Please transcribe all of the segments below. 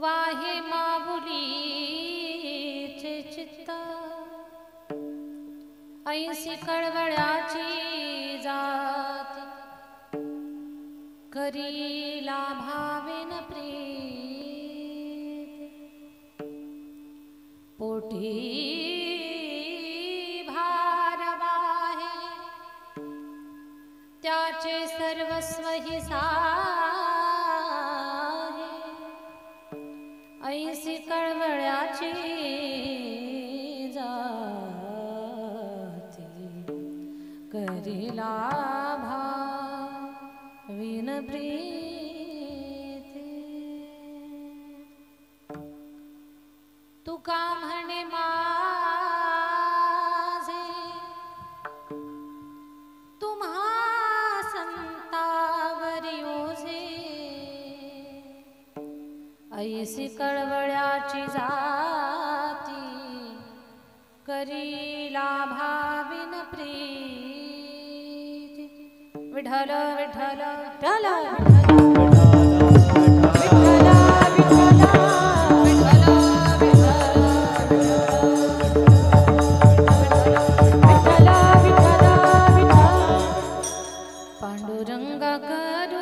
वाहे माऊलीचे चित्त ऐसी कळवळ्याची जाती करीला भावेन प्रीत पोटी भारवाहे त्याचे सर्वस्व ही साहे ऐसी कळवळ्याची जाती करीला भावेन प्रीत तुका म्हणे माझे तुम्हा संतावरी ओझे ऐसी कळवळ्याची जाती करीला भाविन प्रीती विठ्ठल विठ्ठल विठ्ठल पांडुरंगा करू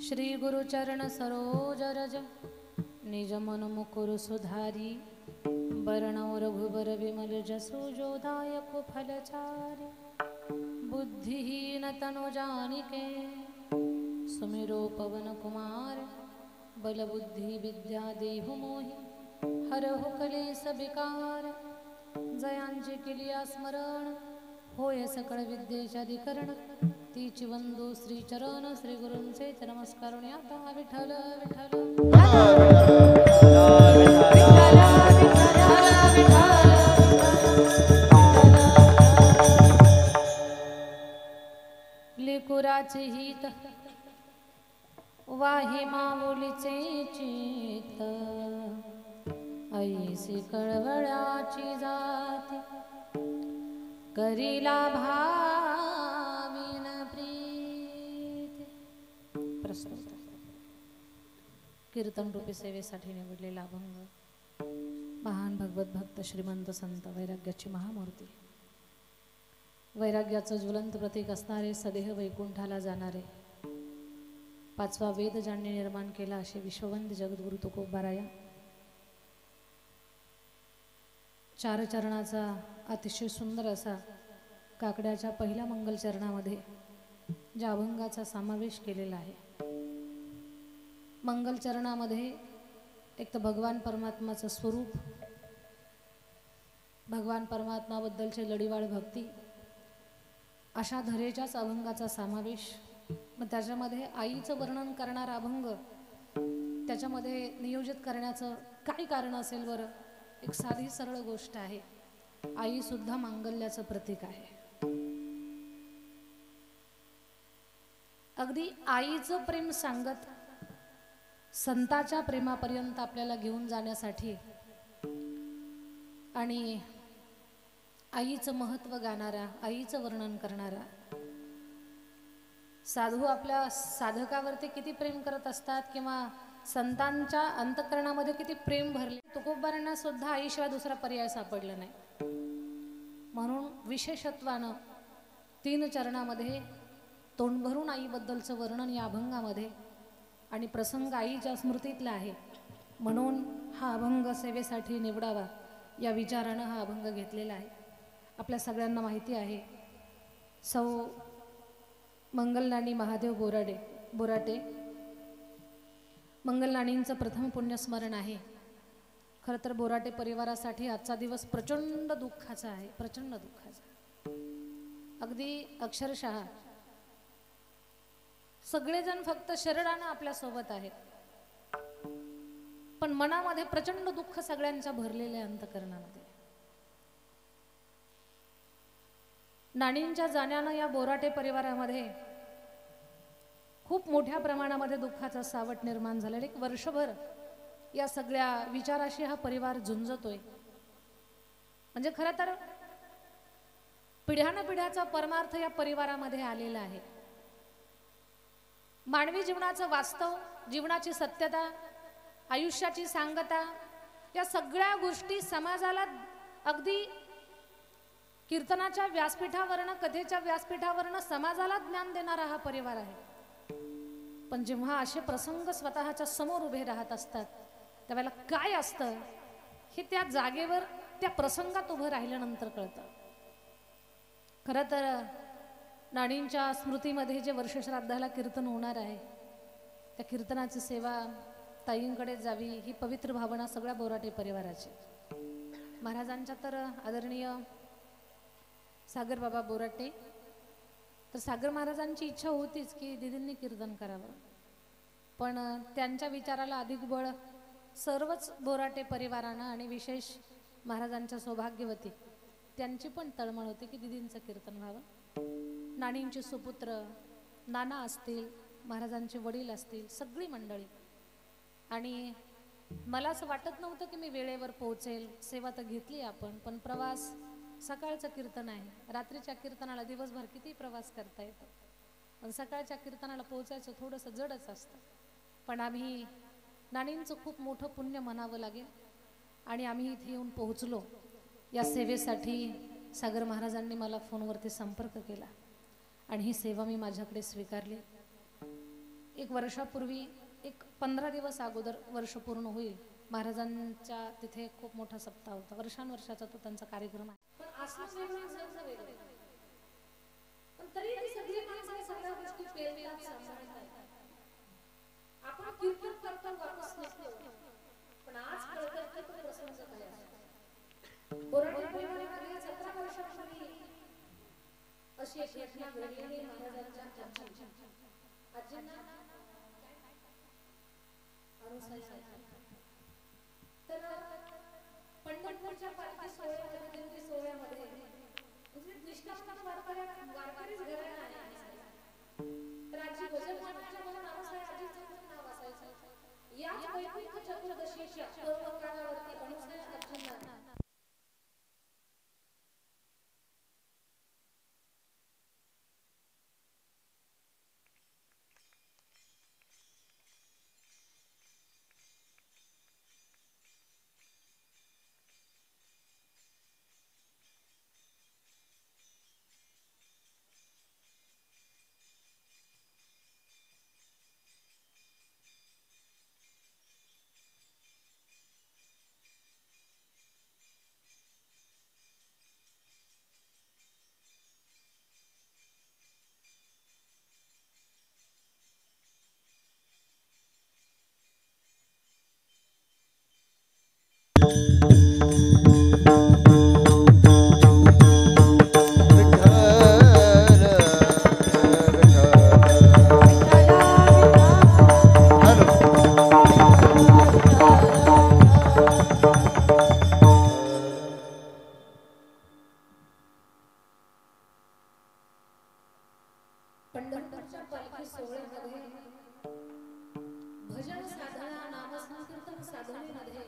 श्री गुरु चरण सरोज रज निज मन मुकुर सुधारी बरणौ रघुबर विमल जसु जोदायक फलचारि बुद्धिहीन तनु जानिके सुमिरो पवन कुमार बल बुद्धि विद्या देहु मोहि हरहु कलेस विकार जयांची केलिया स्मरण होय सकळ विद्येचे अधिकरण तीची वंदो श्री चरण श्री गुरूंचे नमस्कारून आता विठ्ठल विठ्ठल लेकुराचे हित वाहे माऊलीचे चित्त ऐसी कळवळ्याची जाती करीला भाविन प्रीत प्रस्तुत कीर्तन रूपी सेवेसाठी निवडलेला अभंग महान भगवत भक्त श्रीमंत संत वैराग्याची महामूर्ती वैराग्याचं ज्वलंत प्रतीक असणारे, सदेह वैकुंठाला जाणारे, पाचवा वेद ज्यांनी निर्माण केला असे विश्ववंद जगद्गुरु तुकोबाराया, चार चरणाचा अतिशय सुंदर असा काकड्याच्या पहिल्या मंगल चरणामध्ये ज्या अभंगाचा समावेश केलेला आहे. मंगल चरणामध्ये एक तर भगवान परमात्माचं स्वरूप, भगवान परमात्माबद्दलचे लढीवाळ भक्ती, अशा धरेच्याच अभंगाचा समावेश. मग त्याच्यामध्ये आईचं वर्णन करणारा अभंग त्याच्यामध्ये नियोजित करण्याचं काय कारण असेल बरं? एक साधी सरळ गोष्ट आहे, आई सुद्धा मांगल्याचं प्रतीक आहे. अगदी आईचं प्रेम सांगत संताच्या प्रेमापर्यंत आपल्याला घेऊन जाण्यासाठी आणि आईचं महत्त्व गाणारा, आईचं वर्णन करणारा साधू आपल्या साधकावरती किती प्रेम करत असतात किंवा संतांच्या अंतःकरणामध्ये किती प्रेम भरले. तुकोबारांना सुद्धा आईशिवाय दुसरा पर्याय सापडला नाही. म्हणून विशेषत्वानं 3 चरणामध्ये तोंड भरून आईबद्दलचं वर्णन या अभंगामध्ये आणि प्रसंग आईच्या स्मृतीतला आहे. म्हणून हा अभंग सेवेसाठी निवडावा या विचारानं हा अभंग घेतलेला आहे. आपल्या सगळ्यांना माहिती आहे, सौ मंगलनाणी महादेव बोराटे मंगलनाणींचं प्रथम पुण्यस्मरण आहे. खरं तर बोराटे परिवारासाठी आजचा दिवस प्रचंड दुःखाचा आहे, प्रचंड दुःखाचा. अगदी अक्षरशः सगळेजण फक्त शरीरानं आपल्या सोबत आहेत, पण मनामध्ये प्रचंड दुःख सगळ्यांच्या भरलेल्या अंतःकरणामध्ये. नाणींच्या जाण्यानं या बोराटे परिवारामध्ये खूप मोठ्या प्रमाणामध्ये दुःखाचा सावट निर्माण झालेला. एक वर्षभर या सगळ्या विचाराशी हा परिवार झुंजतोय. म्हणजे खरं तर पिढ्यानपिढ्याचा परमार्थ या परिवारामध्ये आलेला आहे. मानवी जीवनाचं वास्तव, जीवनाची सत्यता, आयुष्याची सांगता, या सगळ्या गोष्टी समाजाला अगदी कीर्तनाच्या व्यासपीठावरनं, कथेच्या व्यासपीठावरनं समाजाला ज्ञान देणारा हा परिवार आहे. पण जेव्हा असे प्रसंग स्वतःच्या समोर उभे राहत असतात त्यावेळेला काय असतं हे त्या जागेवर, त्या प्रसंगात उभं राहिल्यानंतर कळतं. खरं तर नाणींच्या स्मृतीमध्ये जे वर्षश्राद्धाला कीर्तन होणार आहे, त्या कीर्तनाची सेवा ताईंकडे जावी ही पवित्र भावना सगळ्या बोराटे परिवाराची. महाराजांच्या तर आदरणीय सागर बाबा बोराटे, तर सागर महाराजांची इच्छा होतीच की दिदींनी कीर्तन करावं, पण त्यांच्या विचाराला अधिक बळ सर्वच बोराटे परिवारानं आणि विशेष महाराजांच्या सौभाग्यवती त्यांची पण तळमळ होती की दिदींचं कीर्तन व्हावं. नाणींचे सुपुत्र नाना असतील, महाराजांचे वडील असतील, सगळी मंडळी. आणि मला असं वाटत नव्हतं की मी वेळेवर पोहोचेल. सेवा तर घेतली आपण, पण प्रवास सकाळचं कीर्तन आहे, रात्रीच्या कीर्तनाला दिवसभर किती प्रवास करता येतो, पण सकाळच्या कीर्तनाला पोहोचायचं थोडंसं जडच असतं. पण आम्ही नाणींचं खूप मोठं पुण्य म्हणावं लागेल आणि आम्ही इथे येऊन पोहोचलो. या सेवेसाठी सागर महाराजांनी मला फोनवरती संपर्क केला आणि ही सेवा मी माझ्याकडे स्वीकारली. 1 वर्षापूर्वी, एक 15 दिवस अगोदर वर्ष पूर्ण होईल, महाराजांच्या तिथे खूप मोठा सप्ताह होता. वर्षानुवर्षाचा तो त्यांचा कार्यक्रम आहे. पण तरी ती सगळी माणसं सगळ्या गोष्टी पेरतात, सांभाळतात. आपण कीर्तन करतो, वापस नसतो, पण आज कळतं की तो प्रसंग काय आहे. बोराटे परिवारामध्ये 17 वर्षापूर्वी अशी एक घटना घडलेली. महाराजांच्या आजींना तर पंढरपूरच्या पालखी सोहळ्यामध्ये म्हणजे निष्ठावंत वारकरीच घराणं आहे. तर आजी भजन मांडण्याच्या मला आजीचं नाव असायचं. याच वैकुंठ चतुर्दशीच्या पर्वकाळावरती अनुसया आजींना सोहळ्यामध्ये भजन साधना नामसंकीर्तन साधनेमध्ये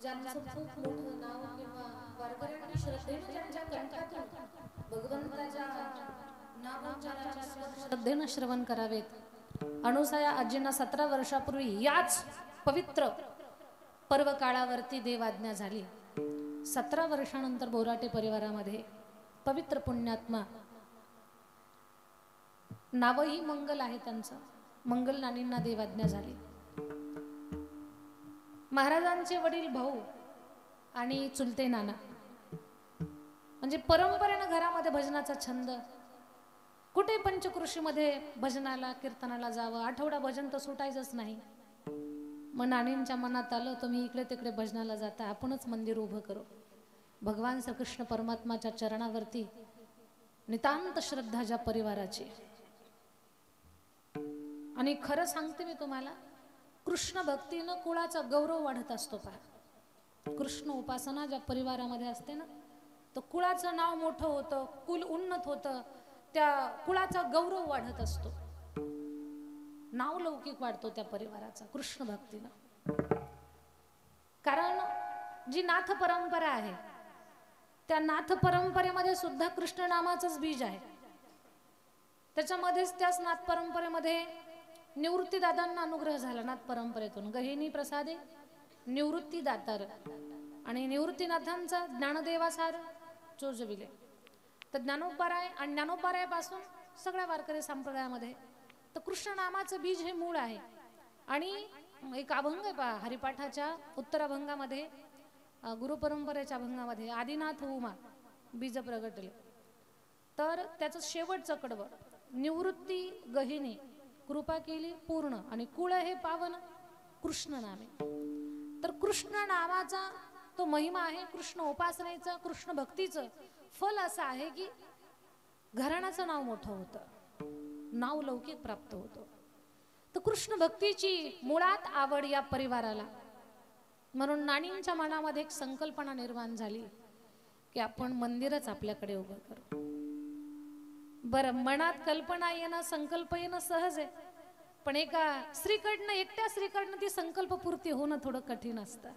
ज्यांचं खूप मोठं नाव किंवा वारकऱ्यांनी श्रद्धेने ज्यांच्या कंठातून भगवंताच्या नामोच्चाराच्या श्रद्धेनं श्रवण करावेत. अनुसया आजींना 17 वर्षापूर्वी याच पवित्र पर्व काळावरती देवाज्ञा झाली. 17 वर्षानंतर बोराटे परिवारामध्ये पवित्र पुण्यात्मा, नावही मंगल आहे त्यांचं, मंगल नानींना देवाज्ञा झाली. महाराजांचे वडील भाऊ आणि चुलते नाना, म्हणजे परंपरेनं घरामध्ये भजनाचा छंद. कुठे पंचकृषीमध्ये भजनाला कीर्तनाला जावं, आठवडा भजन तर सुटायचंच नाही. मग नानींच्या मनात आलं, तुम्ही इकडे तिकडे भजनाला जाता, आपणच मंदिर उभं करू. भगवान श्रीकृष्ण परमात्माच्या चरणावरती नितांत श्रद्धा ज्या परिवाराची. आणि खरं सांगते मी तुम्हाला, कृष्ण भक्तीनं कुळाचा गौरव वाढत असतो. पहा, कृष्ण उपासना ज्या परिवारामध्ये असते ना, तर कुळाचं नाव मोठं होतं, कुल उन्नत होतं, त्या कुळाचा गौरव वाढत असतो, नाव लौकिक वाढतो त्या परिवाराचा कृष्ण भक्तीनं. कारण जी नाथ परंपरा आहे, त्या नाथ परंपरेमध्ये सुद्धा कृष्ण नामाचंच बीज आहे. त्याच्यामध्येच त्याच नाथ परंपरेमध्ये निवृत्ती दादांना अनुग्रह झाला नाथ परंपरेतून. गहिनी प्रसादे निवृत्ती दातार आणि निवृत्तीनाथांचा ज्ञानदेवासार चोजविले. तर ज्ञानोपाराय आणि ज्ञानोपारायापासून सगळ्या वारकरी संप्रदायामध्ये तर कृष्ण नामाचं बीज हे मूळ आहे. आणि एक अभंग आहे पहा, हरिपाठाच्या उत्तराभंगामध्ये, गुरुपरंपरेच्या अभंगामध्ये, आदिनाथ उमा बीज प्रगटले. तर त्याचं शेवटचं कडवं, निवृत्ती गहिनी कृपा केली पूर्ण आणि कुळ हे पावन कृष्ण नामे. तर कृष्ण नामाचा तो महिमा आहे. कृष्ण उपासनेचं, कृष्ण भक्तीचं फल असं आहे की घराण्याचं नाव मोठं होतं, नाव लौकिक प्राप्त होतं. तर कृष्ण भक्तीची मुळात आवड या परिवाराला, म्हणून नानींच्या मनामध्ये एक संकल्पना निर्माण झाली की आपण मंदिरच आपल्याकडे उभं करू. बरं, मनात कल्पना येणं, संकल्प येणं सहज आहे, पण एका स्त्रीकडनं, एकट्या स्त्रीकडनं ती संकल्पपूर्ती होणं थोडं कठीण असतं.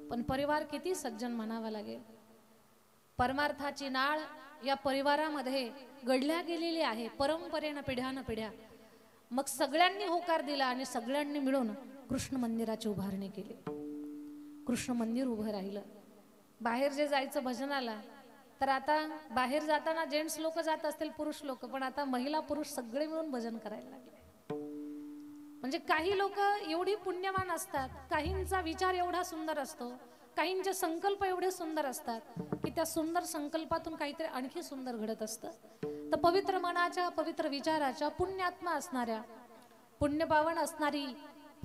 पण परिवार किती सज्जन म्हणावा लागेल. परमार्थाची नाळ या परिवारामध्ये गढल्या गेलेली आहे, परंपरेनं पिढ्यानं पिढ्या. मग सगळ्यांनी होकार दिला आणि सगळ्यांनी मिळून कृष्ण मंदिराची उभारणी केली. कृष्ण मंदिर उभं राहिलं. बाहेर जे जायचं भजनाला, तर आता बाहेर जाताना जेंट्स लोक जात असतील, पुरुष लोक, पण आता महिला पुरुष सगळे मिळून भजन करायला लागले. म्हणजे काही लोक एवढी पुण्यवान असतात, काहींचा विचार एवढा सुंदर असतो, काहींचे संकल्प एवढे सुंदर असतात की त्या सुंदर संकल्पातून काहीतरी आणखी सुंदर घडत असतं. तर पवित्र मनाच्या, पवित्र विचाराच्या, पुण्यात्मा असणाऱ्या, पुण्यपावन असणारी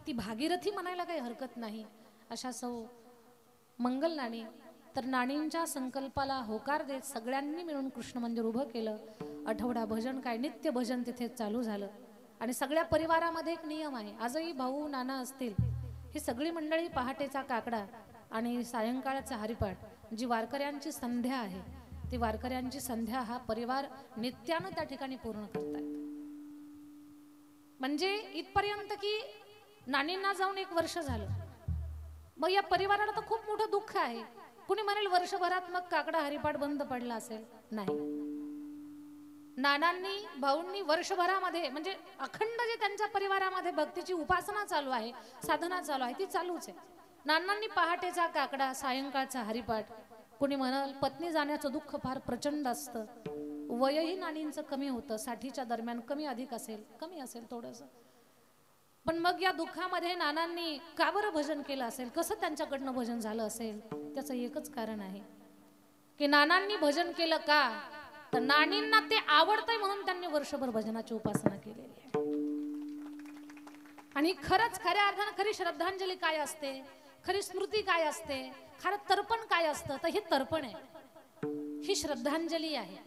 ती भागीरथी म्हणायला काही हरकत नाही, अशा सौ मंगल नाणी. तर नाणींच्या संकल्पाला होकार देत सगळ्यांनी मिळून कृष्ण मंदिर उभं केलं. आठवडा भजन काय, नित्य भजन तिथे चालू झालं. आणि सगळ्या परिवारामध्ये एक नियम आहे, आजही भाऊ नाना असतील, ही सगळी मंडळी पहाटेचा काकडा आणि सायंकाळचा हरिपाठ, जी वारकऱ्यांची संध्या आहे, ती वारकऱ्यांची संध्या हा परिवार नित्यानं त्या ठिकाणी पूर्ण करतायत. म्हणजे इथपर्यंत की नानींना जाऊन 1 वर्ष झालं. मग या परिवाराला तर खूप मोठं दुःख आहे. कुणी म्हणेल वर्षभरात मग काकडा हरिपाठ बंद पडला असेल, नाही. नानांनी, भाऊंनी वर्षभरामध्ये, म्हणजे अखंड जे त्यांच्या परिवारामध्ये भक्तीची उपासना चालू आहे, साधना चालू आहे, ती चालूच आहे. नानांनी पहाटेचा काकडा, सायंकाळचा हरिपाठ. कुणी म्हणाल पत्नी जाण्याचं दुःख फार प्रचंड असतं, वयही नानींचं कमी होतं, 60च्या दरम्यान, कमी अधिक असेल, कमी असेल थोडंसं. पण मग या दुःखामध्ये नानांनी का बरं भजन केलं असेल, कसं त्यांच्याकडनं भजन झालं असेल, त्याचं एकच कारण आहे की नानांनी भजन केलं का, तर नानींना ते आवडतंय म्हणून त्यांनी वर्षभर भजनाची उपासना केलेली आहे. आणि खरंच खऱ्या अर्थानं खरी श्रद्धांजली काय असते, खरी स्मृती काय असते, खरं तर्पण काय असतं, तर हे तर्पण आहे, ही श्रद्धांजली आहे,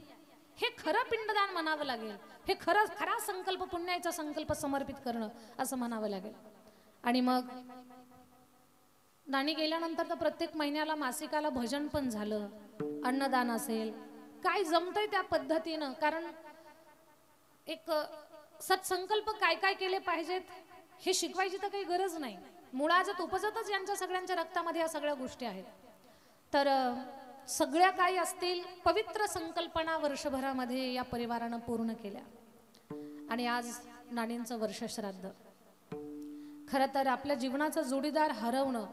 हे खरं पिंडदान म्हणावं लागेल, हे खरा संकल्प, पुण्याचा संकल्प समर्पित करणं असं म्हणावं लागेल. आणि मग नानी गेल्यानंतर तर प्रत्येक महिन्याला, मासिकाला भजन पण झालं, अन्नदान असेल, काय जमतंय त्या पद्धतीनं. कारण एक सत्संकल्प काय काय केले पाहिजेत हे शिकवायची तर काही गरज नाही. मुळात उपजतच यांच्या सगळ्यांच्या रक्तामध्ये या सगळ्या गोष्टी आहेत. तर सगळ्या काही असतील पवित्र संकल्पना वर्षभरामध्ये या परिवारानं पूर्ण केल्या. आणि आज नानींचं वर्षश्राद्ध. खरं तर आपल्या जीवनाचा जोडीदार हरवणं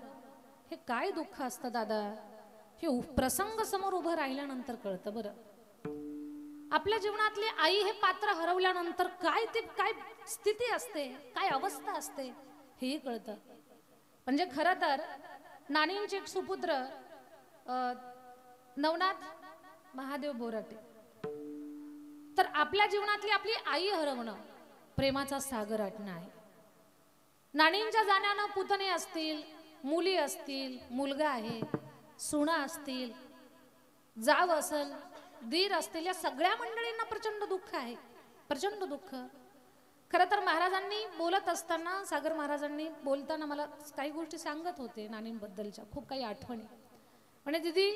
हे काय दुःख असतं दादा, हे प्रसंग समोर उभं राहिल्यानंतर कळतं. बरं, आपल्या जीवनातली आई हे पात्र हरवल्यानंतर काय स्थिती असते, काय अवस्था असते हेही कळतं. म्हणजे खरं तर नानींचे एक सुपुत्र नवनाथ महादेव बोराटे. तर आपल्या जीवनातली आपली आई हरवणं प्रेमाचा सागर आटणं आहे. नानींच्या जाण्यानं पुतणे असतील, मुली असतील, मुलगा आहे, सुना असतील, जाव असेल, दीर असतील, या सगळ्या मंडळींना प्रचंड दुःख आहे, प्रचंड दुःख. खरं तर महाराजांनी बोलत असताना, सागर महाराजांनी बोलताना मला काही गोष्टी सांगत होते नानींबद्दलच्या, खूप काही आठवणी. म्हणजे दीदी,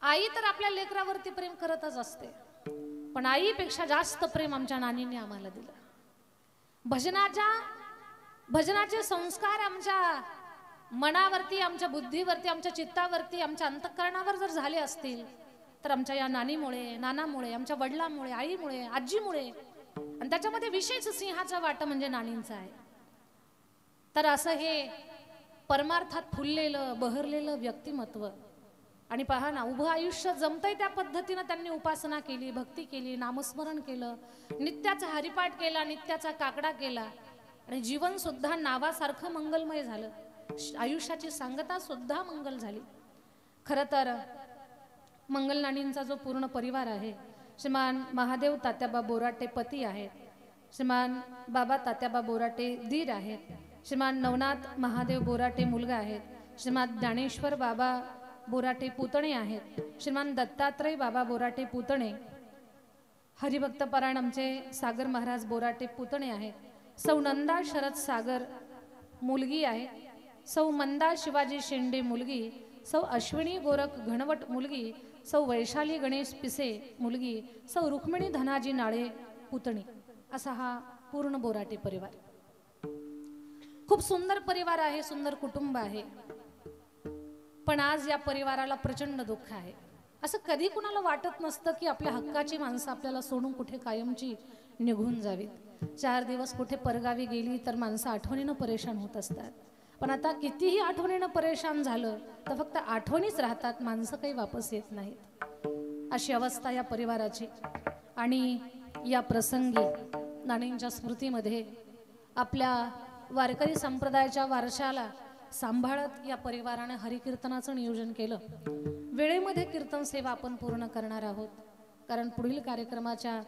आई तर आपल्या लेकरावरती प्रेम करतच असते, पण आईपेक्षा जास्त प्रेम आमच्या नानींनी आम्हाला दिलं. भजनाचे संस्कार आमच्या मनावरती, आमच्या बुद्धीवरती, आमच्या चित्तावरती, आमच्या अंतःकरणावर जर झाले असतील तर आमच्या या नानीमुळे, नानामुळे, आमच्या वडिलांमुळे, आईमुळे, आजीमुळे. आणि त्याच्यामध्ये विशेष सिंहाचा वाटा म्हणजे नानींचा आहे. तर असं हे परमार्थात फुललेलं बहरलेलं व्यक्तिमत्व. आणि पहा ना, उभं आयुष्य जमतंय त्या पद्धतीनं त्यांनी उपासना केली, भक्ती केली, नामस्मरण केलं, नित्याचा हरिपाठ केला, नित्याचा काकडा केला. आणि जीवन सुद्धा नावासारखं मंगलमय झालं, आयुष्याची सांगता सुद्धा मंगल झाली. खरं तर मंगल नानींचा जो पूर्ण परिवार आहे, श्रीमान महादेव तात्याबा बोराटे पती आहेत, श्रीमान बाबा तात्याबा बोराटे दीर आहेत, श्रीमान नवनाथ महादेव बोराटे मुलगा आहेत, श्रीमान ज्ञानेश्वर बाबा बोराटे पुतणे आहेत, श्रीमान दत्तात्रय बाबा बोराटे पुतणे, हरिभक्तपरायण आमचे सागर महाराज बोराटे पुतणे आहेत, सौ नंदा शरद सागर मुलगी आहे, सौ मंदा शिवाजी शेंडे मुलगी, सौ अश्विनी गोरख घनवट मुलगी, सौ वैशाली गणेश पिसे मुलगी, सौ रुक्मिणी धनाजी नाळे पुतणी. असा हा पूर्ण बोराटे परिवार. खूप सुंदर परिवार आहे, सुंदर कुटुंब आहे. पण आज या परिवाराला प्रचंड दुःख आहे. असं कधी कुणाला वाटत नसतं की आपल्या हक्काची माणसं आपल्याला सोडून कुठे कायमची निघून जावीत. 4 दिवस कुठे परगावी गेली तर माणसं आठवणीनं परेशान होत असतात. पण आता कितीही आठवणीनं परेशान झालं तर फक्त आठवणीच राहतात, माणसं काही वापस येत नाहीत. अशी अवस्था या परिवाराची. आणि या प्रसंगी नानींच्या स्मृतीमध्ये आपल्या वारकरी संप्रदायाच्या वारशाला सांभाळत या परिवाराने हरिकीर्तनाचं नियोजन केलं. वेळेमध्ये कीर्तन सेवा आपण पूर्ण करणार आहोत, कारण पुढील कार्यक्रमाच्या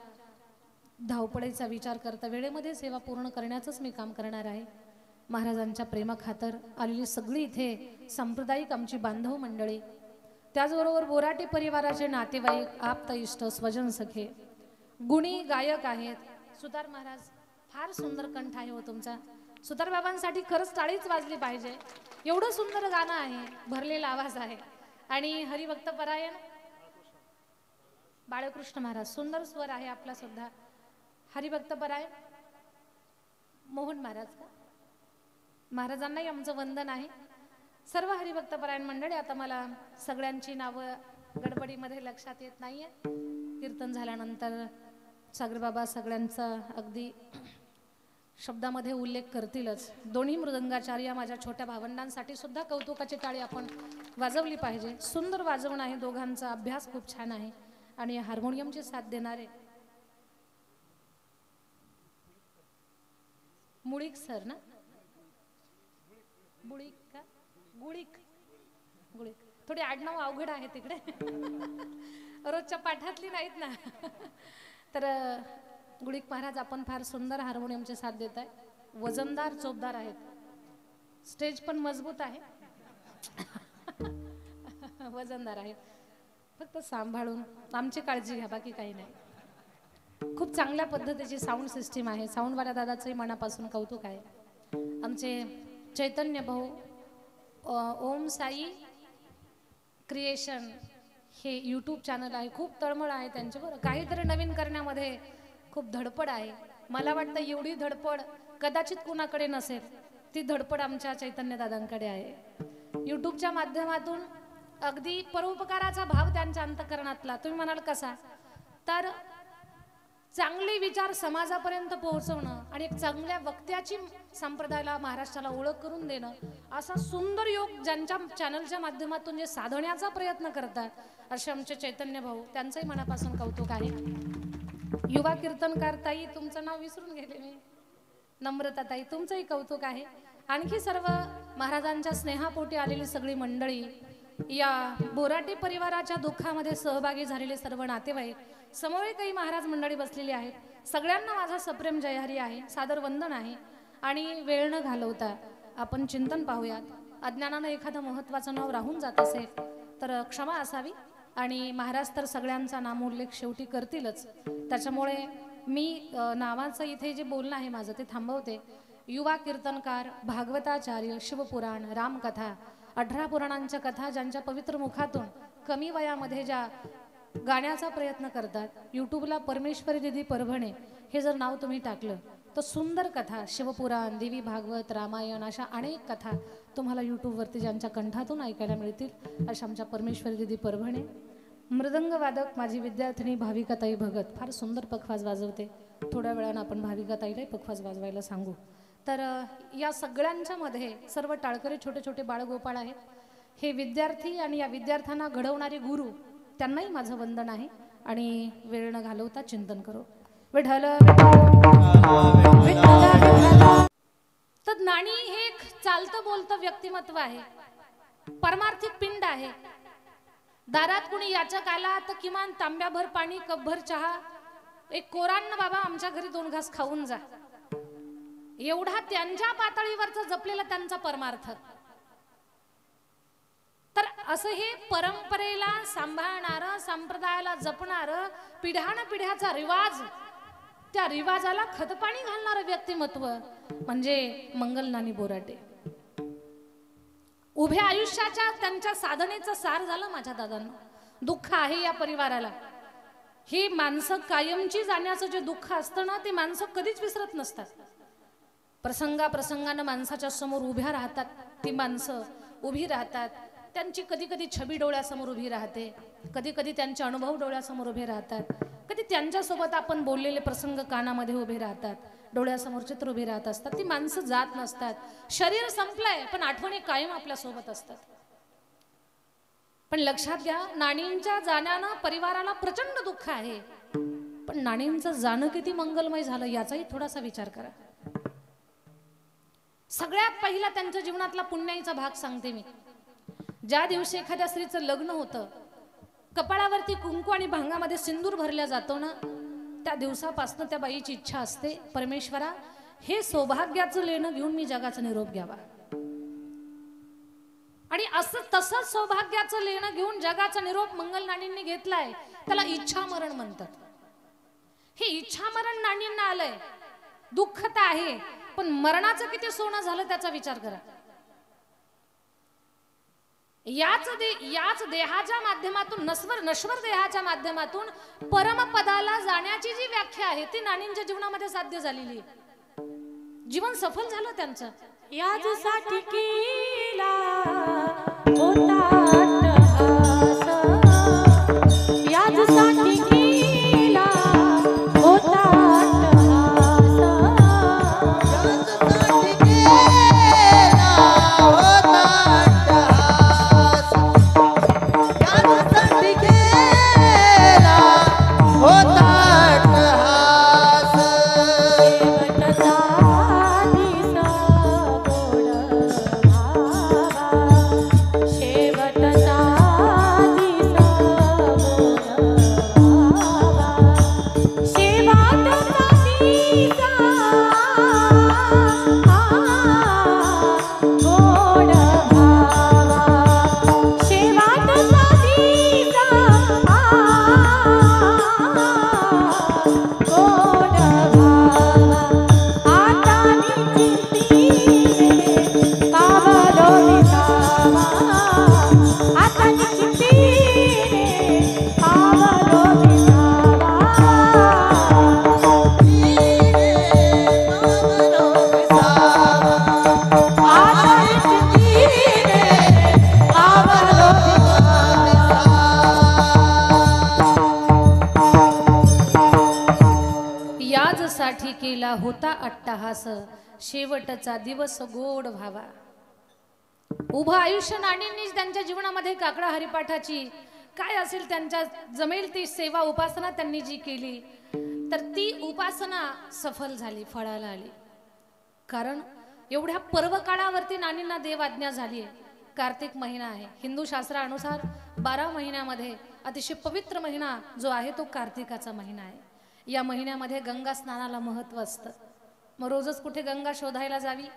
धावपळीचा विचार करता वेळेमध्ये सेवा पूर्ण करण्याचंच मी काम करणार आहे. महाराजांच्या प्रेमाखातर आलेली सगळी इथे सांप्रदायिक आमची बांधव मंडळी, त्याचबरोबर बोराटे परिवाराचे नातेवाईक, आप्त इष्ट, स्वजन सखे, गुणी गायक आहेत. सुतार महाराज, फार सुंदर कंठ आहे हो तुमचा. सुतार बाबांसाठी खरंच टाळीच वाजली पाहिजे. एवढं सुंदर गाणं आहे, भरलेला आवाज आहे. आणि हरिभक्त परायण बाळकृष्ण महाराज, सुंदर स्वर आहे आपला सुद्धा. हरिभक्त परायण मोहन महाराज का, महाराजांनाही आमचं वंदन आहे. सर्व हरिभक्त परायण मंडळी, आता मला सगळ्यांची नावं गडबडीमध्ये लक्षात येत नाहीये. कीर्तन झाल्यानंतर सागरबाबा सगळ्यांचा अगदी शब्दामध्ये उल्लेख करतीलच. दोन्ही मृदंगाचार्य माझ्या छोट्या भावंडांसाठी सुद्धा कौतुकाची टाळी आपण वाजवली पाहिजे. सुंदर वाजवण आहे दोघांचा, अभ्यास खूप छान आहे. आणि हार्मोनियमची साथ देणारे मुळीक सर ना, बुळीक का गुळीक, गुळीक, थोडी आडनाव अवघड आहे तिकडे, रोजच्या पाठातली नाहीत ना. तर गुळीक महाराज, आपण फार सुंदर हार्मोनियमची साथ देत आहे. वजनदार चोपदार आहेत, स्टेज पण मजबूत आहे, वजनदार आहे. फक्त सांभाळून आमची काळजी घ्या, बाकी काही नाही. खूप चांगल्या पद्धतीची साऊंड सिस्टीम आहे. साऊंडवाल्या दादाचंही मनापासून कौतुक आहे. आमचे चैतन्य भाऊ ओम साई क्रिएशन हे यूट्यूब चॅनल आहे, खूप तळमळ आहे त्यांच्या, बरं काहीतरी नवीन करण्यामध्ये खूप धडपड आहे. मला वाटतं एवढी धडपड कदाचित कुणाकडे नसेल, ती धडपड आमच्या चैतन्य दादांकडे आहे. यूट्यूबच्या माध्यमातून अगदी परोपकाराचा भाव त्यांच्या अंतःकरणातला, तुम्ही म्हणाल कसा, तर चांगले विचार समाजापर्यंत पोहोचवणं आणि एक चांगल्या वक्त्याची संप्रदायाला, महाराष्ट्राला ओळख करून देणं, असा सुंदर योग ज्यांच्या चॅनलच्या माध्यमातून जे साधण्याचा प्रयत्न करतात असे आमचे चैतन्य भाऊ, त्यांचंही मनापासून कौतुक आहे. युवा कीर्तनकार ताई, तुमचं नाव विसरून गेले मी, नम्रता ताई, तुमचंही कौतुक आहे. आणखी सर्व महाराजांच्या स्नेहापोटी आलेली सगळी मंडळी, या बोराटे परिवाराच्या दुःखामध्ये सहभागी झालेले सर्व नातेवाईक, समोर काही महाराज मंडळी बसलेली आहेत, सगळ्यांना माझा सप्रेम जयहरी आहे, सादर वंदन आहे. आणि वेळ न घालवता आपण चिंतन पाहूयात. अज्ञानानं एखादं महत्त्वाचं नाव राहून जात असेल तर क्षमा असावी, आणि महाराज तर सगळ्यांचा नामोल्लेख शेवटी करतीलच. त्याच्यामुळे मी नावाचं इथे जे बोलणं आहे माझं ते थांबवते. युवा कीर्तनकार, भागवताचार्य, शिवपुराण, रामकथा, 18 पुराणांच्या कथा ज्यांच्या पवित्र मुखातून कमी वयामध्ये ज्या गाण्याचा प्रयत्न करतात, यूट्यूबला परमेश्वरी दिदी परभणे हे जर नाव तुम्ही टाकलं तर सुंदर कथा, शिवपुराण, देवी भागवत, रामायण, अशा अनेक कथा तुम्हाला यूट्यूबवरती ज्यांच्या कंठातून ऐकायला मिळतील अशा आमच्या परमेश्वरी दिदी परभणे. मृदंग वादक माझी विद्यार्थिनी भाविकाताई भगत फार सुंदर पखवाज वाजवते. थोड्या वेळानं आपण भाविकाताईलाही पखवाज वाजवायला सांगू. तर या सगळ्यांच्या मध्ये सर्व टाळकरी छोटे छोटे बाळगोपाळ आहेत. हे विद्यार्थी आणि या विद्यार्थ्यांना घडवणारे गुरु, त्यांनाही माझं वंदन आहे. आणि वेळ न घालवता चिंतन करू. विठ्ठल तर नाणी हे एक चालतं बोलतं व्यक्तिमत्व आहे, परमार्थिक पिंड आहे. दारात कुणी याचक आला तर किमान तांब्याभर पाणी, कपभर चहा, एक कोरान्न बाबा आमच्या घरी 2 घास खाऊन जा, एवढा त्यांच्या पातळीवरचा जपलेला त्यांचा परमार्थ. तर असं हे परंपरेला सांभाळणारं, संप्रदायाला जपणारं, पिढ्यानपिढ्याचा रिवाज, त्या रिवाजाला खतपाणी घालणारं व्यक्तिमत्व म्हणजे मंगलनानी बोराटे. उभ्या आयुष्याच्या त्यांच्या साधनेचं सार झालं माझ्या दादांना. दुःख आहे या परिवाराला, हे माणसं कायमची जाण्याचं जे दुःख असतं ना, ते माणसं कधीच विसरत नसतात. प्रसंगानं माणसाच्या समोर उभ्या राहतात, ती माणसं उभी राहतात. त्यांची कधी कधी छबी डोळ्यासमोर उभी राहते, कधी कधी त्यांचे अनुभव डोळ्यासमोर उभे राहतात, कधी त्यांच्यासोबत आपण बोललेले प्रसंग कानामध्ये उभे राहतात, डोळ्यासमोर चित्र उभे राहत असतात. ती माणसं जात नसतात. शरीर संपलंय पण आठवणी कायम आपल्या सोबत असतात. पण लक्षात घ्या, नाणींच्या जाण्यानं परिवाराला प्रचंड दुःख आहे, पण नाणींचं जाणं किती मंगलमय झालं याचाही थोडासा विचार करा. सगळ्यात पहिला त्यांच्या जीवनातला पुण्याईचा भाग सांगते मी. ज्या दिवशी एखाद्या स्त्रीचं लग्न होतं, कपाळावरती कुंकू आणि भांगामध्ये सिंदूर भरल्या जातो ना, त्या दिवसापासून त्या बाईची इच्छा असते, परमेश्वरा हे सौभाग्याचं लेणं घेऊन मी जगाचा निरोप घ्यावा. आणि असं तसंच सौभाग्याचं लेणं घेऊन जगाचा निरोप मंगलनाणींनी घेतलाय, त्याला इच्छा मरण म्हणतात. हे इच्छा मरण नाणींना आलंय. दुःख तर आहे, पण मरणाचं किती सोनं झालं त्याचा विचार करा. याच देहाच्या माध्यमातून, नश्वर देहाच्या माध्यमातून परमपदाला जाण्याची जी व्याख्या आहे ती नाणींच्या जीवनामध्ये साध्य झालेली. जीवन सफल झालं त्यांचं. याचसाठी केला होता अट्टहास, याचसाठी केला होता अट्टहास, याचसाठी केला होता अट्टहास, याचसाठी केला होता अट्टहास. शेवटचा देवासाठी केला होता अट्टहास, शेवटचा दिवस गोड व्हावा. उभं आयुष्य नानींनी त्यांच्या जीवनामध्ये काकडा हरिपाठाची काय असेल त्यांच्या जमेल ती सेवा उपासना त्यांनी जी केली, तर ती उपासना सफल झाली, फळाला आली. कारण एवढ्या पर्व काळावरती नानींना देव आज्ञा झाली आहे. कार्तिक महिना आहे, हिंदू शास्त्रानुसार 12 महिन्यामध्ये अतिशय पवित्र महिना जो आहे तो कार्तिकाचा महिना आहे. या महिन्यामध्ये गंगा स्नानाला महत्त्व असतं. मग रोजच कुठे गंगा शोधायला जावी,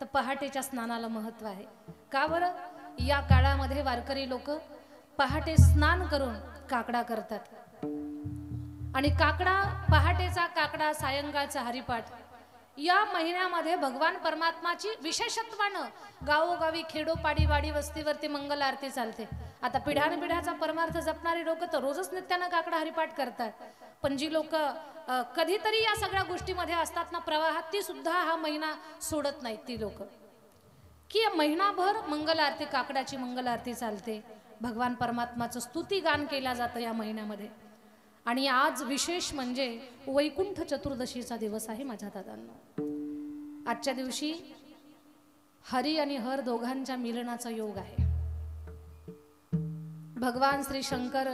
तर पहाटेच्या स्नानाला महत्त्व आहे. का बरं? या काळामध्ये वारकरी लोक पहाटे स्नान करून काकडा करतात. आणि काकडा, पहाटेचा काकडा, सायंकाळचा हरिपाठ या महिन्यामध्ये भगवान परमात्माची विशेषत्वानं गावोगावी, खेडोपाडी, वाडी वस्तीवरती मंगल आरती चालते. आता पिढ्यानपिढ्याचा परमार्थ जपणारी लोक तर रोजच नित्यानं काकडा हरिपाठ करतात. पण जी लोक कधीतरी या सगळ्या गोष्टीमध्ये असतात ना प्रवाहात, ती सुद्धा हा महिना सोडत नाहीत. ती लोक की महिनाभर मंगल आरती, काकडाची मंगल आरती चालते. भगवान परमात्माचं स्तुती गान केला जातं या महिन्यामध्ये. आणि आज विशेष म्हणजे वैकुंठ चतुर्दशीचा दिवस आहे माझ्या दादांनो. आजच्या दिवशी हरी आणि हर दोघांच्या मिलनाचा योग आहे. भगवान श्री शंकर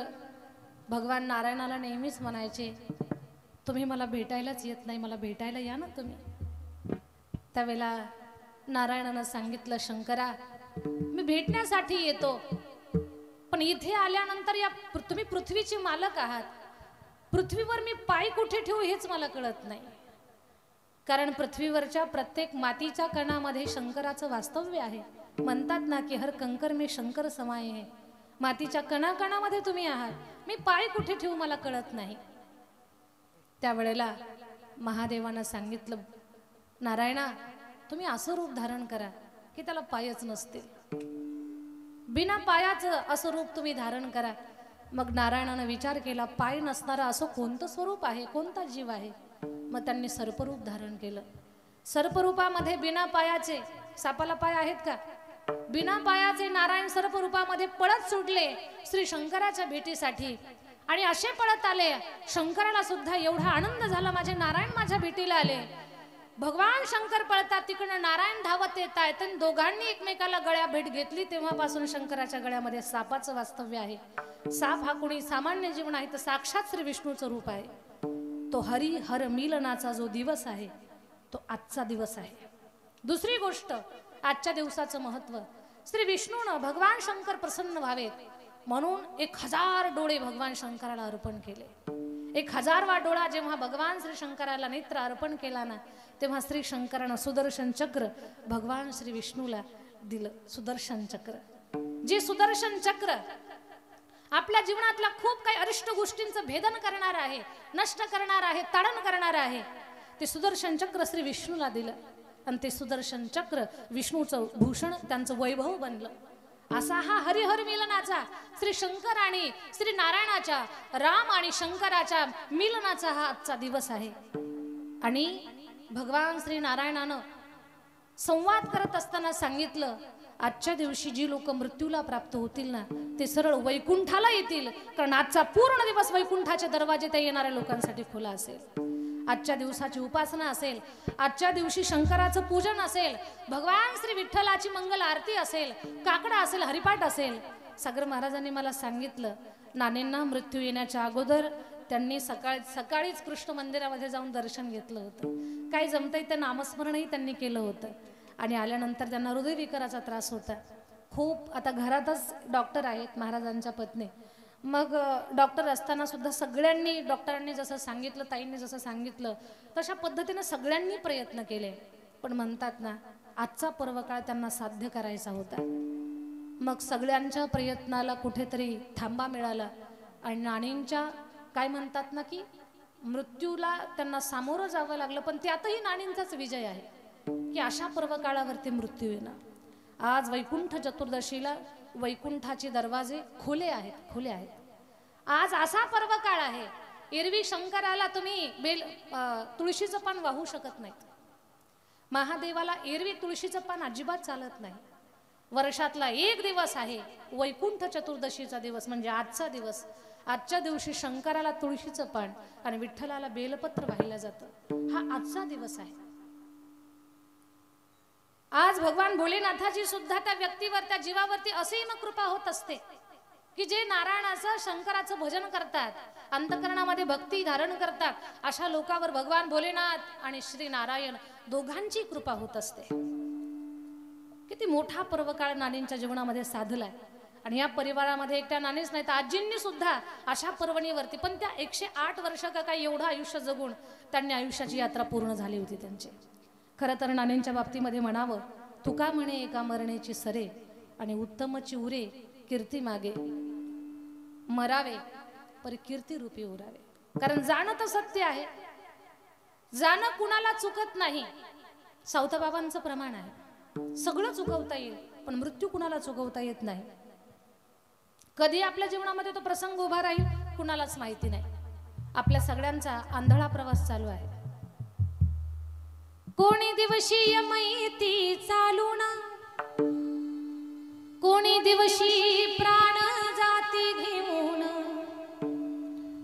भगवान नारायणाला नेहमीच म्हणायचे, तुम्ही मला भेटायलाच येत नाही, मला भेटायला या ना तुम्ही. त्यावेळेला नारायणानं सांगितलं, शंकरा मी भेटण्यासाठी येतो, पण इथे आल्यानंतर या तुम्ही पृथ्वीचे मालक आहात, पृथ्वीवर मी पाय कुठे ठेवू हेच मला कळत नाही. कारण पृथ्वीवरच्या प्रत्येक मातीच्या कणामध्ये शंकराचं वास्तव्य आहे. म्हणतात ना की हर कंकर में शंकर समाये है. मातीच्या कणाकणामध्ये तुम्ही आहात, मी पाय कुठे ठेवू मला कळत नाही. त्यावेळेला महादेवानं सांगितलं, नारायणा तुम्ही असं रूप धारण करा की त्याला पायच नसतील, बिना पायाचं असं रूप तुम्ही धारण करा. मग नारायणानं विचार केला, पाय नसणारा असं कोणतं स्वरूप आहे, कोणता जीव आहे? मग त्यांनी सर्परूप धारण केलं. सर्परूपामध्ये बिना पायाचे, सापाला पाय आहेत का? बिना पायाचे नारायण सर्परूपामध्ये पळत सुटले श्री शंकराच्या भेटीसाठी. आणि असे पळत आले, शंकराला सुद्धा एवढा आनंद झाला, माझे नारायण माझ्या भेटीला आले. भगवान शंकर पळतात, तिकडनं नारायण धावत येत आहेत. आणि दोघांनी एकमेकाला गळ्या भेट घेतली. तेव्हापासून शंकराच्या गळ्यामध्ये सापाचं वास्तव्य आहे. साप हा कोणी सामान्य जीव नाही, तर साक्षात श्री विष्णूचं रूप आहे. तो हरी हर मिलनाचा जो दिवस आहे तो आजचा दिवस आहे. दुसरी गोष्ट, आजच्या दिवसाचं महत्व, श्री विष्णूनं भगवान शंकर प्रसन्न व्हावेत म्हणून 1000 डोळे भगवान शंकराला अर्पण केले. 1000वा डोळा जेव्हा भगवान श्री शंकराला नेत्र अर्पण केला ना, तेव्हा श्री शंकरानं सुदर्शन चक्र भगवान श्री विष्णूला दिलं. सुदर्शन चक्र, जे सुदर्शन चक्र आपल्या जीवनातल्या खूप काही अरिष्ट गोष्टींचं भेदन करणार आहे, नष्ट करणार आहे, ताडण करणार आहे, ते सुदर्शन चक्र श्री विष्णूला दिलं. आणि ते सुदर्शन चक्र विष्णूचं भूषण, त्यांचं वैभव बनलं. असा हा हरिहर मिलनाचा, श्री शंकर आणि श्री नारायणाच्या, राम आणि शंकराच्या मिलनाचा हा आजचा दिवस आहे. आणि भगवान श्री नारायणानं संवाद करत असताना सांगितलं, आजच्या दिवशी जी लोक मृत्यूला प्राप्त होतील ना, ते सरळ वैकुंठाला येतील. कारण आजचा पूर्ण दिवस वैकुंठाचे दरवाजे त्या येणाऱ्या लोकांसाठी खुला असेल. आजच्या दिवसाची उपासना असेल, आजच्या दिवशी शंकराचं पूजन असेल, भगवान श्री विठ्ठलाची मंगल आरती असेल, काकडा असेल, हरिपाठ असेल. सागर महाराजांनी मला सांगितलं, नानींना मृत्यू येण्याच्या अगोदर त्यांनी सकाळीच कृष्ण मंदिरामध्ये जाऊन दर्शन घेतलं होतं. काही जमतंय ते नामस्मरणही त्यांनी केलं होतं. आणि आल्यानंतर त्यांना हृदयविकाराचा त्रास होता खूप. आता घरातच डॉक्टर आहेत महाराजांच्या पत्नी. मग डॉक्टर असताना सुद्धा सगळ्यांनी, डॉक्टरांनी जसं सांगितलं, ताईंनी जसं सांगितलं, तशा पद्धतीनं सगळ्यांनी प्रयत्न केले. पण म्हणतात ना, आजचा पर्वकाळ त्यांना साध्य करायचा होता. मग सगळ्यांच्या प्रयत्नाला कुठेतरी थांबा मिळाला. आणि नानींच्या काय म्हणतात ना की मृत्यूला त्यांना सामोरं जावं लागलं, पण त्यातही नानींचाच विजय आहे की अशा पर्वकाळावरती मृत्यू येणं. आज वैकुंठ चतुर्दशीला वैकुंठाचे दरवाजे खुले आहेत, खुले आहेत. आज असा पर्वकाळ आहे, एरवी शंकराला तुम्ही तुळशीचं पान वाहू शकत नाहीत. महादेवाला एरवी तुळशीचं पान अजिबात चालत नाही. वर्षातला एक दिवस आहे वैकुंठ चतुर्दशीचा दिवस, म्हणजे आजचा दिवस. आजच्या दिवशी शंकराला तुळशीचं पान आणि विठ्ठलाला बेलपत्र वाहिलं जातं. हा आजचा दिवस आहे. आज भगवान भोलेनाथाची सुद्धा त्या व्यक्तीवर, त्या जीवावरती असीम कृपा होत असते की जे नारायणाचं शंकराचं भजन करतात, अंतकरणामध्ये भक्ती धारण करतात, अशा लोकांवर भगवान भोलेनाथ आणि श्री नारायण दोघांची कृपा होत असते. किती मोठा पर्वकाळ नानींच्या जीवनामध्ये साधलाय. आणि या परिवारामध्ये एकट्या नानीच नाही तर आजींनी सुद्धा अशा पर्वणीवरती, पण त्या 108 वर्ष का काय एवढं आयुष्य जगून त्यांनी आयुष्याची यात्रा पूर्ण झाली होती त्यांची. खरं तर नानींच्या बाबतीमध्ये म्हणावं, तुका म्हणे एका मरणेची सरे आणि उत्तमची उरे कीर्ती मागे, मरावे पर कीर्ती रूपी उरावे. कारण जाणं तर सत्य आहे, जाणं कुणाला चुकत नाही. सावताबाबांचं प्रमाण आहे, सगळं चुकवता येईल पण मृत्यू कुणाला चुकवता येत नाही. कधी आपल्या जीवनामध्ये तो प्रसंग उभा राहील कुणालाच माहिती नाही. आपल्या सगळ्यांचा आंधळा प्रवास चालू आहे. कोणी दिवशी मैती चालून, कोणी दिवशी प्राण जाती घेऊन,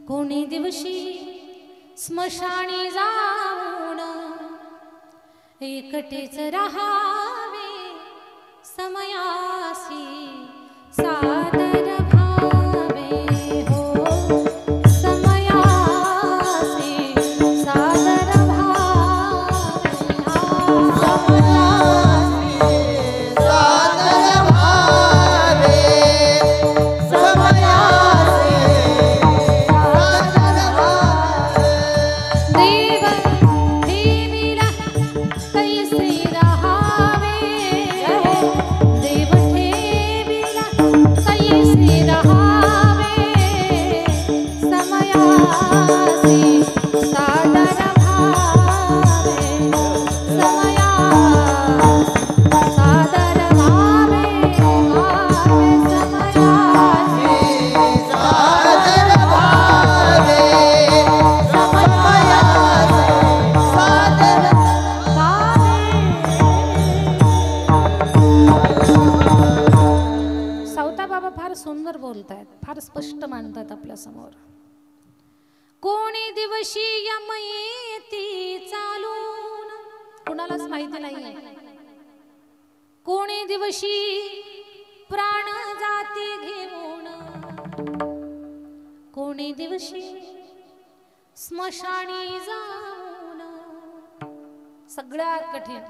कोणी दिवशी स्मशानी जाऊन, एकटेच रहावे समयासी सादर भावे. हो समयासी सादर भावे, सादर भावे, समयासी सादर भावे. देव ठेविला कैसे रहावे, देव ठेविला कैसे रहावे, समयासी सादर भावे, समयासी सादर भावे, समयासी सादर भावे, समयासी सादर सावता बाबा फार सुंदर बोलतायत, फार स्पष्ट मांडतात आपल्या समोर. कोणी दिवशी यमयेती चालून, कुणालाच माहिती नाहीये. कोणी दिवशी प्राण जाती घेऊन, कोणी दिवशी स्मशानी जाऊन, सगळ्यात कठीण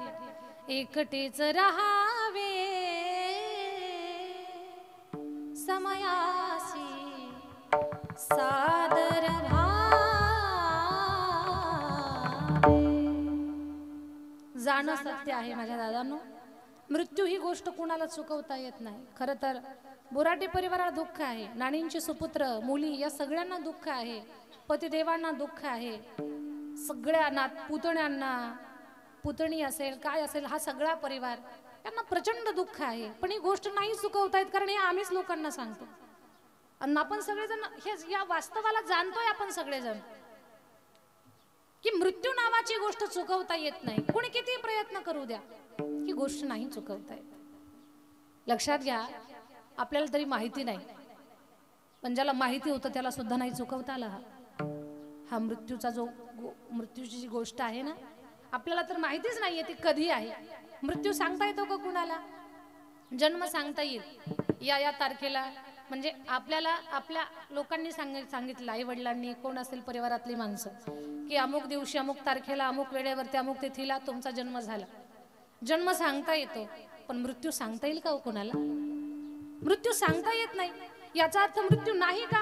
एकटेच रहावे समयासी सादर भावे. जाणं सत्य आहे माझ्या दादांनो, मृत्यू ही गोष्ट कुणाला चुकवता येत नाही. खरं तर बोराटे परिवाराला दुःख आहे, नानींचे सुपुत्र मुली या सगळ्यांना दुःख आहे, पतिदेवांना दुःख आहे, सगळ्यांना पुतण्यांना, पुतणी असेल काय असेल, हा सगळा परिवार त्यांना प्रचंड दुःख आहे. पण ही गोष्ट नाही चुकवता येत, कारण हे आम्हीच लोकांना सांगतो आणि आपण सगळेजण हे या वास्तवाला जाणतोय. आपण सगळेजण की मृत्यू नावाची गोष्ट चुकवता येत नाही. कोणी किती प्रयत्न करू द्या, ही गोष्ट नाही चुकवता येत. लक्षात घ्या, आपल्याला तरी माहिती नाही, पण ज्याला माहिती होतं त्याला सुद्धा नाही चुकवता आला. हा मृत्यूचा जो मृत्यूची जी गोष्ट आहे ना, आपल्याला तर माहितीच नाहीये ती कधी आहे. मृत्यू सांगता येतो का कुणाला? जन्म सांगता येईल, या या तारखेला, म्हणजे आपल्याला आपल्या लोकांनी सांगितलं, आई वडिलांनी, कोण असेल परिवारातली माणसं, की अमुक दिवशी अमुक तारखेला अमुक वेळेवरती अमुक तिथीला तुमचा जन्म झाला. जन्म सांगता येतो, पण मृत्यू सांगता येईल का हो कोणाला? मृत्यू सांगता येत नाही. याचा अर्थ मृत्यू नाही का?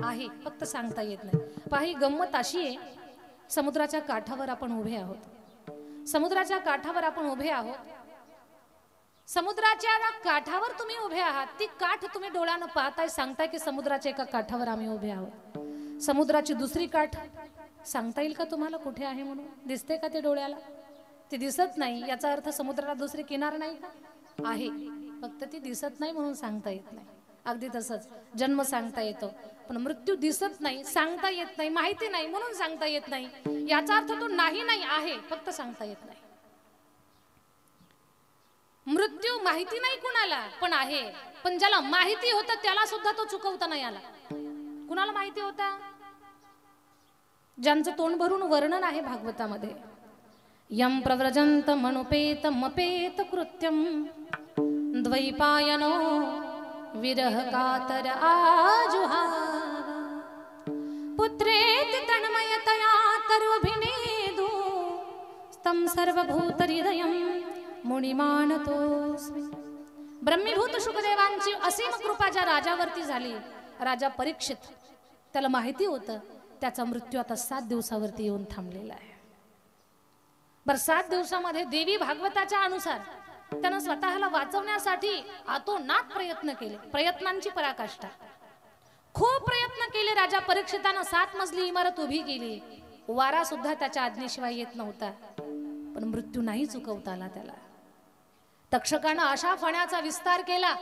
आहे, फक्त सांगता येत नाही. पहा, ही गंमत अशी आहे, समुद्राच्या काठावर आपण उभे आहोत. समुद्राच्या काठावर आपण उभे आहोत. समुद्राच्या काठावर तुम्ही उभे आहात, ती काठ तुम्ही डोळ्यानं पाहताय, सांगताय की समुद्राच्या एका काठावर आम्ही उभे आहोत. समुद्राची दुसरी काठ सांगता येईल का तुम्हाला कुठे आहे म्हणून? दिसते का ते डोळ्याला? ती दिसत नाही. याचा अर्थ समुद्राला दुसरी किनार नाही का? आहे, फक्त ती दिसत नाही म्हणून सांगता येत नाही. अगदी तसंच जन्म सांगता येतो, पण मृत्यू दिसत नाही, सांगता येत नाही, माहिती नाही म्हणून सांगता येत नाही. याचा अर्थ तो नाही आहे, फक्त सांगता येत नाही. मृत्यू माहिती नाही कुणाला, पण आहे. पण ज्याला माहिती होतं त्याला सुद्धा तो चुकवता नाही आला. कुणाला माहिती होता? ज्यांचं तोंड भरून वर्णन आहे भागवतामध्ये. यम प्रव्रजंत मनुपेत मपेत कृत्यम द्वैपायनो विरह कातर आजुहाव पुत्रेति तन्मयतया तरुभिनेदु स्तम सर्वभूत हृदयं मुनिमानतोस्मि. ब्रह्मीभूत शुकदेवांची असीम कृपा ज्या राजावरती झाली, राजा परीक्षित, त्याला माहिती होतं त्याचा मृत्यू आता 7 दिवसावरती येऊन थांबलेला आहे. बर 7 दिवसामध्ये देवी भागवताच्या अनुसार त्यानं स्वतःला वाचवण्यासाठी आतोनात प्रयत्न केले. प्रयत्नांची पराकाष्ठा. खूप प्रयत्न केले. राजा परीक्षितानं 7 मजली इमारत उभी केली. वारा सुद्धा त्याच्या आज्ञेशिवाय येत नव्हता, पण मृत्यू नाही चुकवता आला त्याला. तक्षकानं अशा फण्याचा विस्तार केला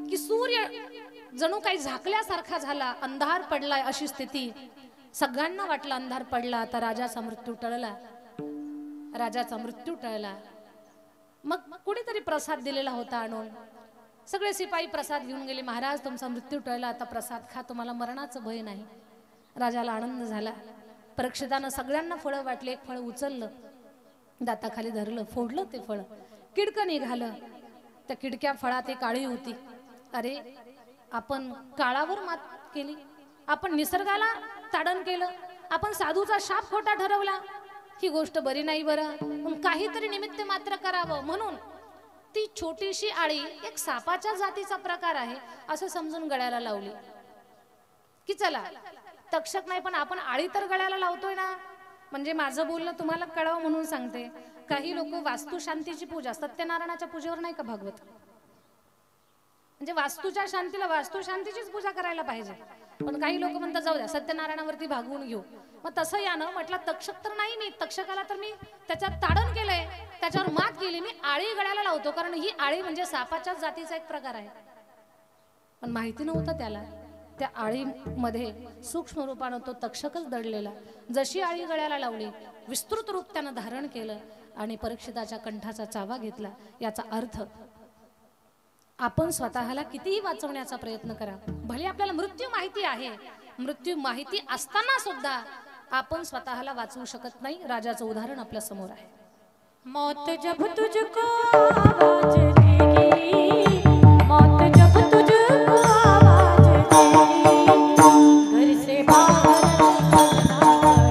की सूर्य जणू काही झाकल्यासारखा झाला, अंधार पडलाय अशी स्थिती. सगळ्यांना वाटलं अंधार पडला, आता राजाचा मृत्यू टळला. राजाचा मृत्यू टळला. मग कुणीतरी प्रसाद दिलेला होता आणून. सगळे शिपाई प्रसाद घेऊन गेले. महाराज तुमचा मृत्यू टळला, आता प्रसाद खा, तुम्हाला मरणाचं भय नाही. राजाला आनंद झाला. परीक्षितानं सगळ्यांना फळं वाटले. एक फळ उचललं, दाताखाली धरलं, फोडलं ते फळ, किडकं निघालं. त्या किडक्या फळात एक आळी होती. अरे, आपण काळावर मात केली, आपण निसर्गाला ताडण केलं, आपण साधूचा शाप खोटा ठरवला. ही गोष्ट बरी नाही बरं. पण काहीतरी निमित्त मात्र करावं म्हणून ती छोटीशी आळी एक सापाच्या जातीचा प्रकार आहे असं समजून गळ्याला लावली. की चला तक्षक नाही पण आपण आळी तर गळ्याला लावतोय ना. म्हणजे माझं बोलणं तुम्हाला कळावं म्हणून सांगते. काही लोक वास्तुशांतीची पूजा, सत्यनारायणाच्या पूजेवर नाही का भागवत, म्हणजे वास्तूच्या शांतीला वास्तुशांतीचीच पूजा करायला पाहिजे. पण काही लोक म्हणतात जाऊ द्या सत्यनारायणावरती भागवून घेऊ. मग तसं यानं म्हटलं तक्षक तर नाही, मी तक्षकाला तर मी त्याच्यात ताडण केलंय, त्याच्यावर मात केली, मी आळी गळ्याला लावतो, कारण ही आळी म्हणजे सापाच्याच जातीचा एक प्रकार आहे. पण माहिती नव्हतं त्याला त्या आळीमध्ये सूक्ष्म रूपानं तो तक्षकच दडलेला. जशी आळी गळ्याला लावली, विस्तृत रूप त्यानं धारण केलं आणि परीक्षिताच्या कंठाचा चावा घेतला. याचा अर्थ आपण स्वतःला कितीही वाचवण्याचा प्रयत्न करा, भले आपल्याला मृत्यू माहिती आहे, मृत्यू माहिती असताना सुद्धा आपण स्वतःला वाचवू शकत नाही. राजाचं उदाहरण आपल्या समोर आहे. मौत जब तुझको आवाज देगी, मौत जब तुझको आवाज देगी, घर से बाहर निकलना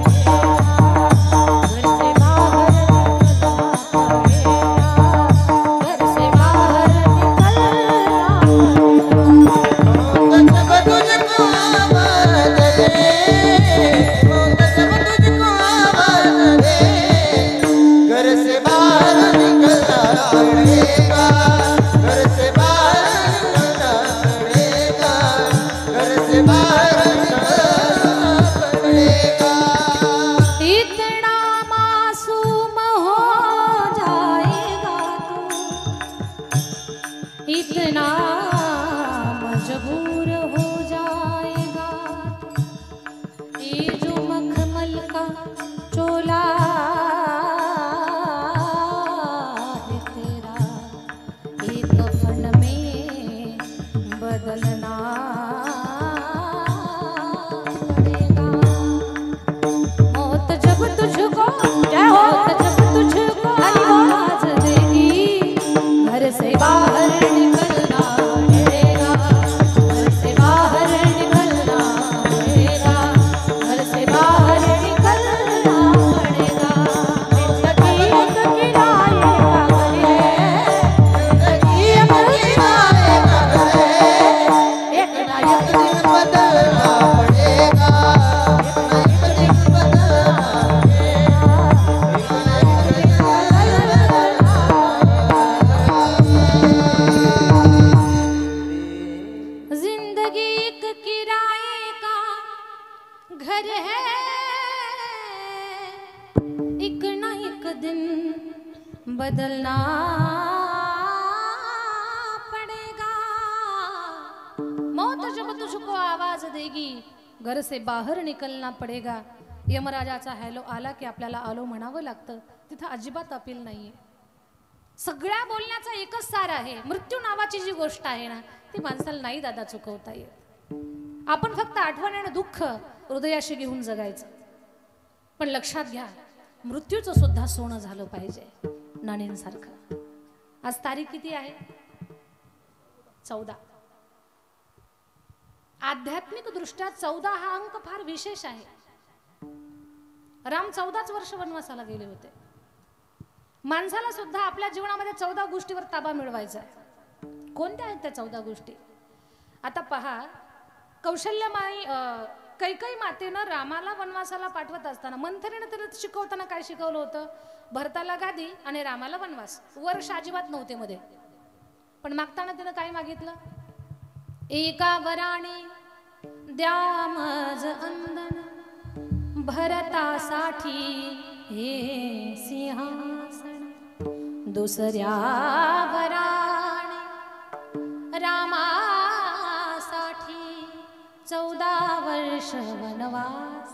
पड़ेगा, घर से बाहर इतना मजबूर हो जाएगा, ये जो मखमल का चोला है तेरा, ये कफन में बदलना पड़ेगा। मौत जब तुझको, मौत जब तुझको आवाज देगी, घर से बाहर घर है, एक ना एक दिन बदलना पड़ेगा। मौत जब तुझको आवाज देगी, घर से बाहर निकलना पड़ेगा। यमराजाचा हॅलो आला की आपल्याला आलो म्हणावं लागतं. तिथं अजिबात अपील नाहीये. सगळ्या बोलण्याचा एकच सार आहे, मृत्यू नावाची जी गोष्ट आहे ना ती माणसाला नाही दादा चुकवता येत. आपण फक्त आठवण आणि दुःख हृदयाशी घेऊन जगायचं. पण लक्षात घ्या, मृत्यूचं सुद्धा सोनं झालं पाहिजे नाणींसारखं. आज तारीख किती आहे? 14. आध्यात्मिक दृष्ट्या 14 हा अंक फार विशेष आहे. राम 14च वर्ष वनवासाला गेले होते. माणसाला सुद्धा आपल्या जीवनामध्ये 14 गोष्टीवर ताबा मिळवायचा आहे. कोणत्या आहेत त्या 14 गोष्टी? आता पहा, कौशल्यमाई कैकई मातेनं रामाला वनवासाला पाठवत असताना मंथरेनं तिला शिकवताना काय शिकवलं होतं? भरताला गादी आणि रामाला वनवास. वर्ष अजिबात नव्हते मध्ये. पण मागताना तिनं काय मागितलं? एका वराने द्या माझ अंदन भरतासाठी हे सिंहासन. दुसऱ्या वराने रामासाठी 14 वर्ष वनवास.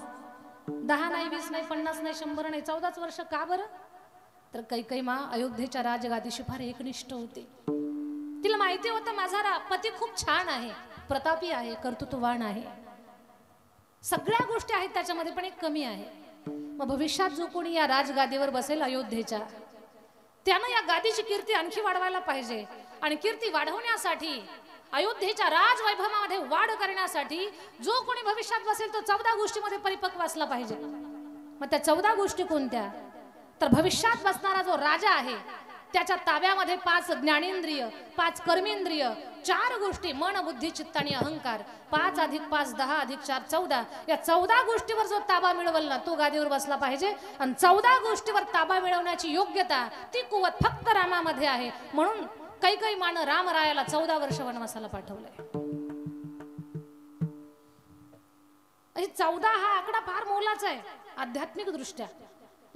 10 नाही, 20 नाही, 50 नाही, 100 नाही, 14च वर्ष. का बरं? तर कैकई मा अयोध्येच्या राजगादीशी फार एकनिष्ठ होती. तिला माहिती होतं माझा पती खूप छान आहे, प्रतापी आहे, कर्तृत्ववान आहे, सगळ्या गोष्टी आहेत त्याच्यामध्ये, पण एक कमी आहे. मग भविष्यात जो कोणी या राजगादीवर बसेल अयोध्येच्या, त्यानं या गादीची कीर्ती आणखी वाढवायला पाहिजे. आणि कीर्ती वाढवण्यासाठी, अयोध्येच्या राजवैभवामध्ये वाढ करण्यासाठी जो कोणी भविष्यात बसेल तो 14 गोष्टीमध्ये परिपक्व असला पाहिजे. मग त्या 14 गोष्टी कोणत्या? तर भविष्यात बसणारा जो राजा आहे त्याच्या ताब्यामध्ये 5 ज्ञानेंद्रिय, 5 कर्मेंद्रिय, 4 गोष्टी मन, बुद्धी, चित्त आणि अहंकार. 5 + 5 10 + 4 14. या 14 गोष्टीवर जो ताबा मिळवल ना तो गादीवर बसला पाहिजे. आणि 14 गोष्टीवर ताबा मिळवण्याची योग्यता, ती कुवत फक्त रामामध्ये आहे. म्हणून कैकई मानं रामरायाला 14 वर्ष वनवासाला पाठवलंय. 14 हा आकडा फार मोलाचा आहे आध्यात्मिक दृष्ट्या.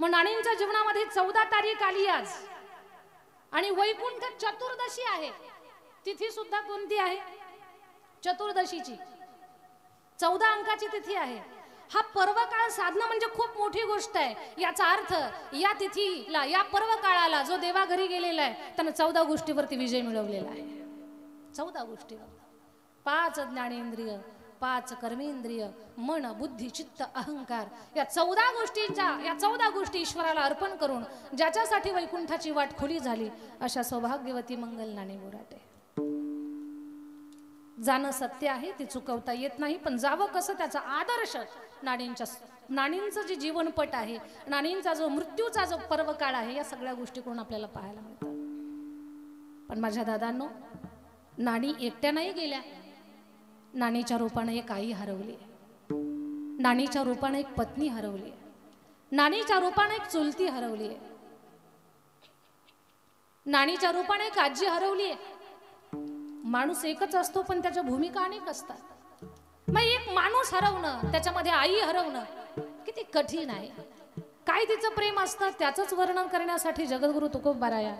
मग नाणींच्या जीवनामध्ये 14 तारीख आली आज. आणि वैकुंठ चतुर्दशी आहे. तिथी सुद्धा कोणती आहे? चतुर्दशीची. 14 अंकाची तिथी आहे. हा पर्वकाळ साधणं म्हणजे खूप मोठी गोष्ट आहे. याचा अर्थ या तिथीला, या पर्वकाळाला जो देवाघरी गेलेला आहे त्यानं 14 गोष्टीवरती विजय मिळवलेला आहे. 14 गोष्टीवर. 5 ज्ञानेंद्रिय, 5 कर्मेंद्रिय, मन, बुद्धी, चित्त, अहंकार, या 14 गोष्टींच्या, या 14 गोष्टी ईश्वराला अर्पण करून ज्याच्यासाठी वैकुंठाची वाट खुली झाली अशा सौभाग्यवती मंगल नाणी बोराटे. जाणं सत्य आहे, ते चुकवता येत नाही. पण जावं कसं, त्याचा आदर्श नाणींचं जे जीवनपट आहे, नाणींचा जो मृत्यूचा जो पर्वकाळ आहे, या सगळ्या गोष्टी करून आपल्याला पाहायला मिळतात. पण माझ्या दादांनो, नाणी एकट्या नाही गेल्या. नाणीच्या रूपाने एक आई हरवली, नाणीच्या रूपाने एक पत्नी हरवली, नाणीच्या रूपाने एक चुलती हरवली, नाणीच्या रूपाने एक आजी हरवली. माणूस एकच असतो पण त्याच्या भूमिका अनेक असतात. मग एक माणूस हरवणं, त्याच्यामध्ये आई हरवणं किती कठीण आहे. काय तिचं प्रेम असतं त्याचंच वर्णन करण्यासाठी जगद्गुरु तुकोबाराया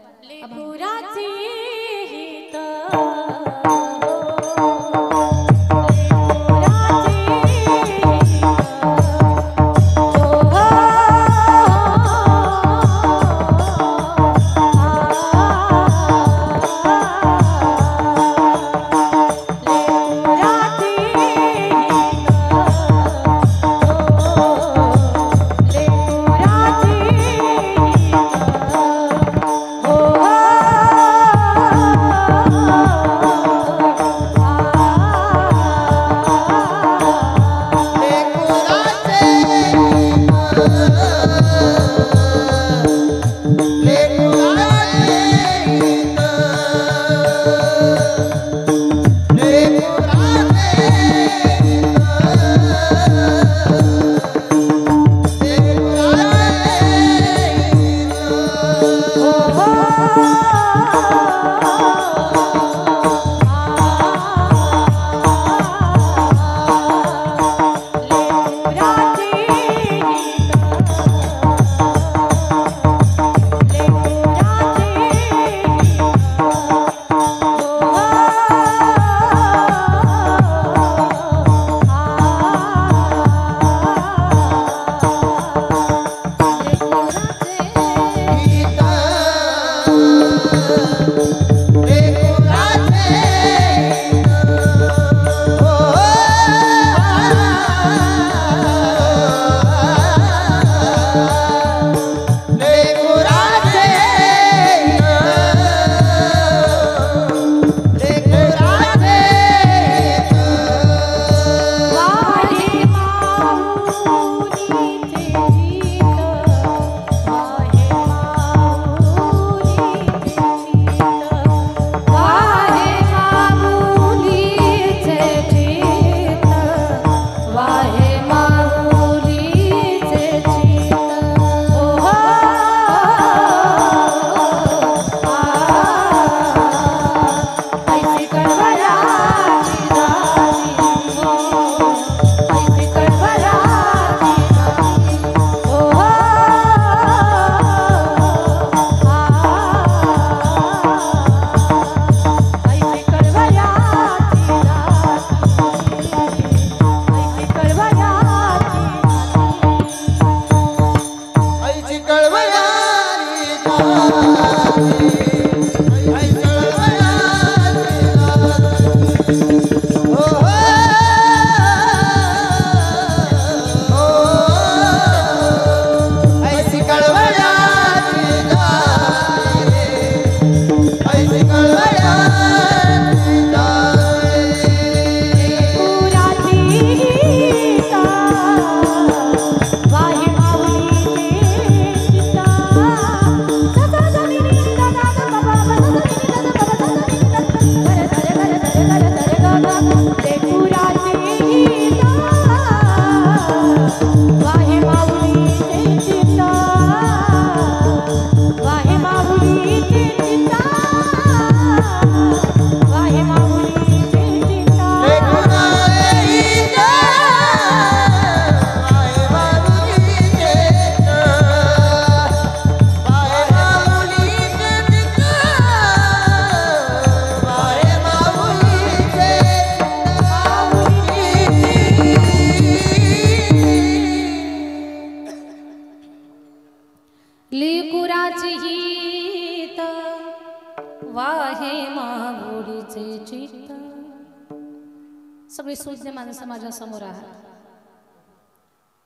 सगळी सुज्ञ माणसं माझ्या समोर आहात.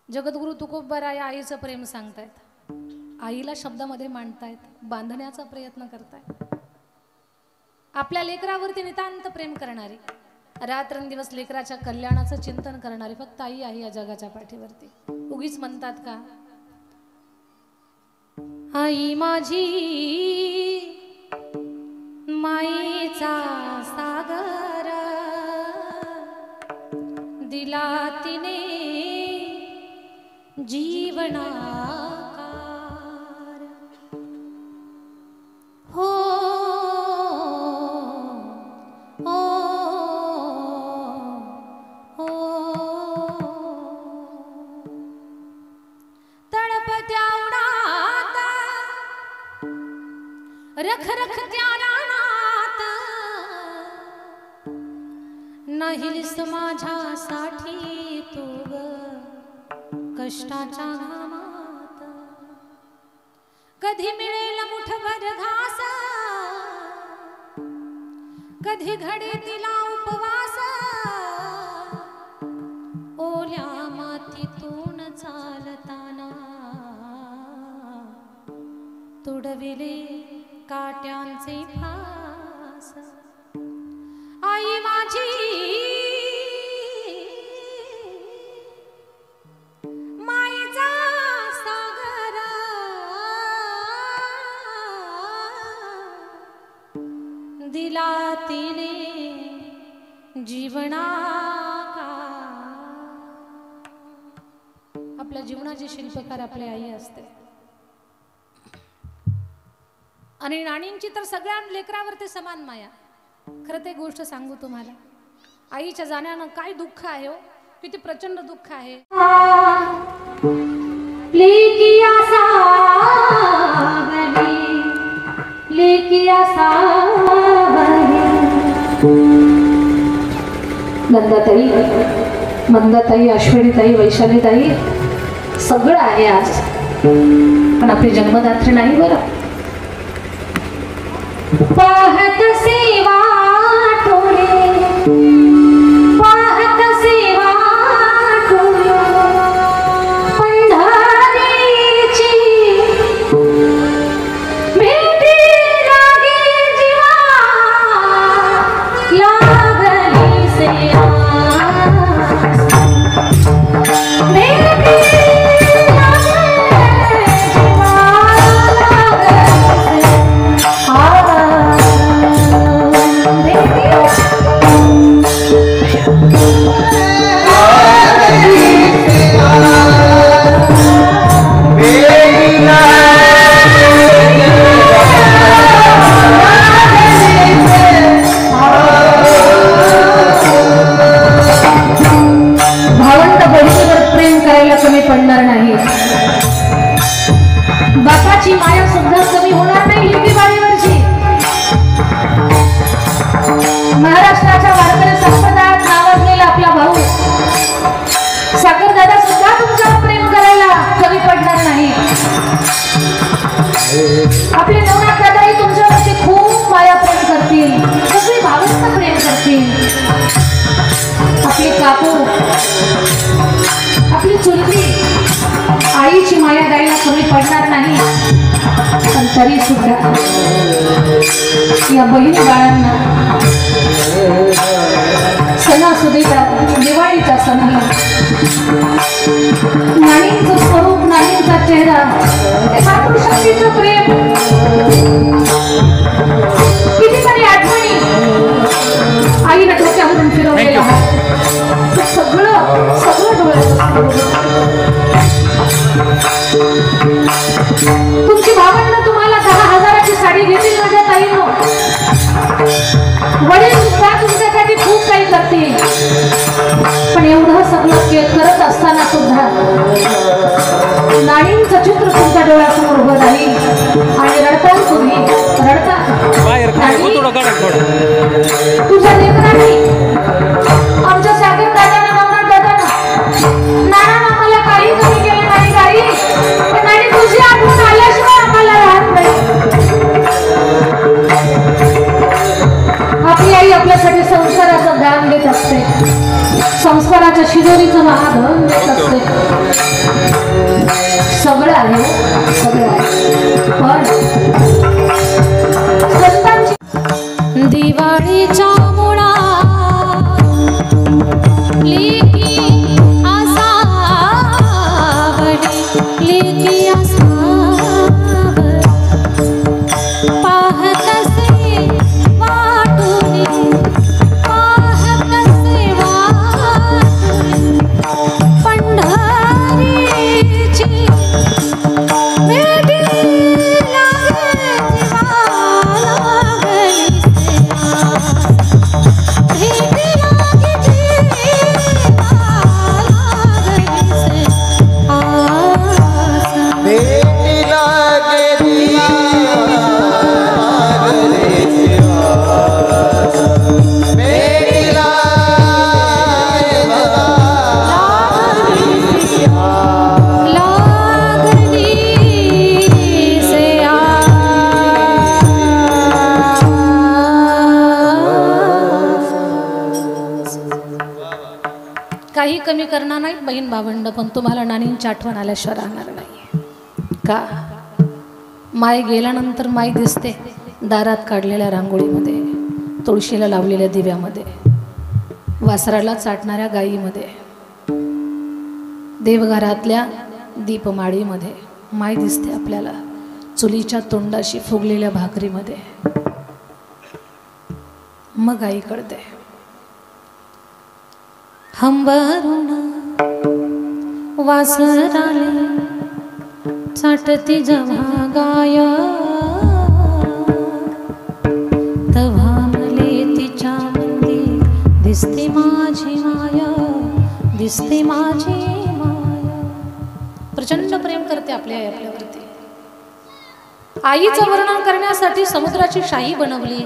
जगद्गुरु तुकोबराय आईचं प्रेम सांगतायत, आईला शब्दामध्ये मांडतायत, बांधण्याचा प्रयत्न करतायत. आपल्या लेकरावरती नितांत प्रेम करणारी, रात्रंदिवस लेकराच्या कल्याणाचं चिंतन करणारी फक्त आई आहे या जगाच्या पाठीवरती. उगीच म्हणतात का, आई माझी माईचा सागर दिला तिने जीवनाकार. हो हो हो तळपत्या उडात रख रख त्या रानात नाहीस माझ्यासाठी तू ग कष्टाच्या घामात. कधी मिळेल मुठभर घास, कधी घडे तिला उपवास, ओल्या मातीतून चालताना तुडविले काट्यांचे फास. आई माझी माईचा सागर दिला तिने जीवनाकार. आपल्या जीवनाची शिल्पकार आपली आई असते. आणि राणींची तर सगळ्या लेकरावरती समान माया. खरं ते गोष्ट सांगू तुम्हाला, आईच्या जाण्यानं काय दुःख आहे हो, किती प्रचंड दुःख आहे. लेकिया सावली, लेकिया सावली. नंदाताई, मंदाताई, अश्विनीताई, वैशालीताई सगळं आहे आज, पण आपली जन्मदात्री नाही बरं. पाहत सेवा टोळे, पाहत सेवा टोळे पंढरीची भेटी लागे जीवा लागली से आस. भेटी पडणार नाही. बापाची माया सुद्धा कमी होणार नाही लेकी बाळीवरची. महाराष्ट्राच्या वारकरी संप्रदायात नावाजलेला आपला भाऊ सागरदादा सुद्धा तुमच्यावर प्रेम करायला कमी पडणार नाही. आपले नवनाथ दादाही तुमच्यावरती खूप माया प्रेम करतील, सगळी भावस्थ प्रेम करतील. आपली काकू, आपली चुलती आईची माया द्यायला कमी पडणार नाही. पण तरी सुद्धा या बहिणी बाळांना सणासुदीच्या दिवाळीच्या सणाला नानींचं स्वरूप, नानींचा चेहरा, मातृशक्तीचं प्रेम, कितीतरी आठवणी आईनं डोक्यावरून फिरवलेलं आहे. सगळं सगळं डोळ्यात. तुमची भावंड तुम्हाला 10,000ची साडी घेतील माझ्या ताईनो. वडील सुद्धा तुमच्यासाठी खूप काही करतील. पण एवढं सगळं करत असताना सुद्धा नाणींचं चित्र तुमच्या डोळ्यासमोर उभं राहील आणि रडता तुम्ही रडता. तुझ्या लेकरांनी आमच्या सागर दादांना, नवनाथ दादांना, नाना आम्हाला काही कमी केलं नाही काही, पण आणि तुझी आठवण आल्याशिवाय आम्हाला राहत नाही. आपली आई आपल्यासाठी संसाराचं दान देत असते. लक्ष्मीचं महाधन असते सगळं आहे सगळं आहे पण संतांची दिवाळीच्या मुळा लेकी आसावडी लेकी आसावडी पाहत असे वाटुनी पाहत असे वाटुनी पंढरीची भेटी लागली भेटी काही कमी करणार नाहीत बहीण भावंड पण तुम्हाला नानींची आठवण आल्याशिवाय राहणार नाही का माय गेल्यानंतर माय दिसते दारात काढलेल्या रांगोळीमध्ये तुळशीला लावलेल्या दिव्यामध्ये वासराला चाटणाऱ्या गायीमध्ये देवघरातल्या दीपमाळीमध्ये माय दिसते आपल्याला चुलीच्या तोंडाशी फुगलेल्या भाकरीमध्ये मग आई कळते हंबरुण वासराले चाटती जेव्हा गाय तेव्हा मले तिच्या मंदी दिसते माझी माया दिसते माझी माया प्रचंड प्रेम करते आपली आई आपल्यावरती आईचं वर्णन करण्यासाठी समुद्राची शाही बनवली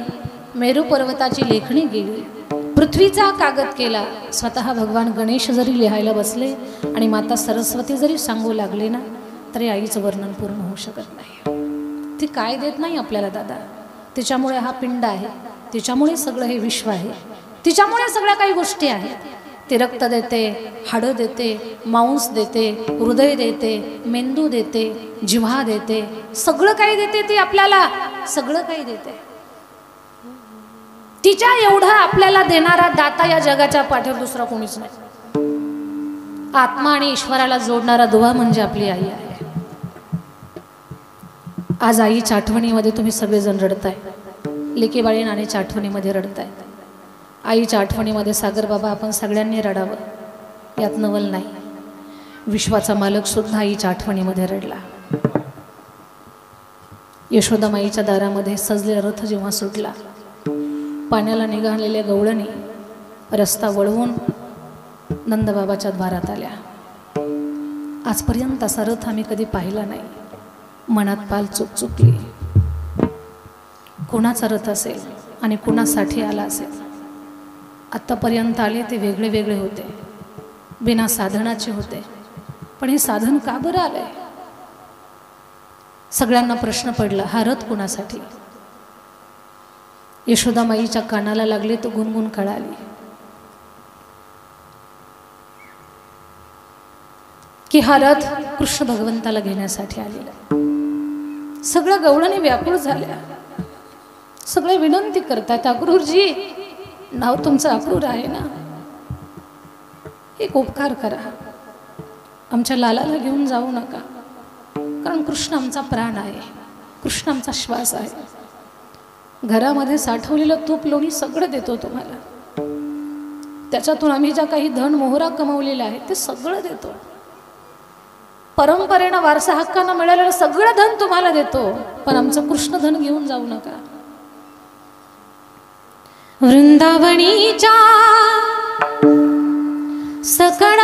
मेरू पर्वताची लेखणी गेली पृथ्वीचा कागद केला स्वतः भगवान गणेश जरी लिहायला बसले आणि माता सरस्वती जरी सांगू लागले ना तरी आईचं वर्णन पूर्ण होऊ शकत नाही ती काय देत नाही आपल्याला दादा तिच्यामुळे हा पिंड आहे तिच्यामुळे सगळं हे विश्व आहे तिच्यामुळे सगळ्या काही गोष्टी आहेत ती रक्त देते हाडं देते मांस देते हृदय देते मेंदू देते जिव्हा देते सगळं काही देते ती आपल्याला सगळं काही देते तिच्या एवढा आपल्याला देणारा दाता या जगाच्या पाठीवर दुसरा कोणीच नाही आत्मा आणि ईश्वराला जोडणारा दुवा म्हणजे आपली आई आहे आज आईच्या आठवणीमध्ये तुम्ही सगळेजण रडताय लेकीबाळी नानीच्या आठवणीमध्ये रडताय आईच्या आठवणीमध्ये सागर बाबा आपण सगळ्यांनी रडावं यात नवल नाही विश्वाचा मालक सुद्धा आईच्या आठवणीमध्ये रडला यशोदामाईच्या दारामध्ये सजलेला रथ जेव्हा सुटला पाण्याला निघालेल्या गवळणी रस्ता वळवून नंदबाबाच्या द्वारात आल्या आजपर्यंत असा रथ आम्ही कधी पाहिला नाही मनात पाल चुकली कोणाचा रथ असेल आणि कोणासाठी आला असेल आत्तापर्यंत आले ते वेगळे वेगळे होते बिना साधनाचे होते पण हे साधन का बरं आलंय सगळ्यांना प्रश्न पडला हा रथ कोणासाठी यशोदामाईच्या कानाला लागले तो गुणगुण कळाली की हा रथ कृष्ण भगवंताला घेण्यासाठी आलेला सगळं गवळणी व्याकुळ झाल्या सगळे विनंती करतात अक्रूरजी नाव तुमचं अक्रूर आहे ना एक उपकार करा आमच्या लालाला घेऊन जाऊ नका कारण कृष्ण आमचा प्राण आहे कृष्ण आमचा श्वास आहे घरामध्ये साठवलेलं तूप लोणी सगळं देतो तुम्हाला त्याच्यातून आम्ही ज्या काही धन मोहरा कमवलेला आहे ते सगळं देतो परंपरेनं वारसा हक्कानं मिळालेलं सगळं धन तुम्हाला देतो पण आमचं कृष्ण धन घेऊन जाऊ नका वृंदावनीच्या सकळ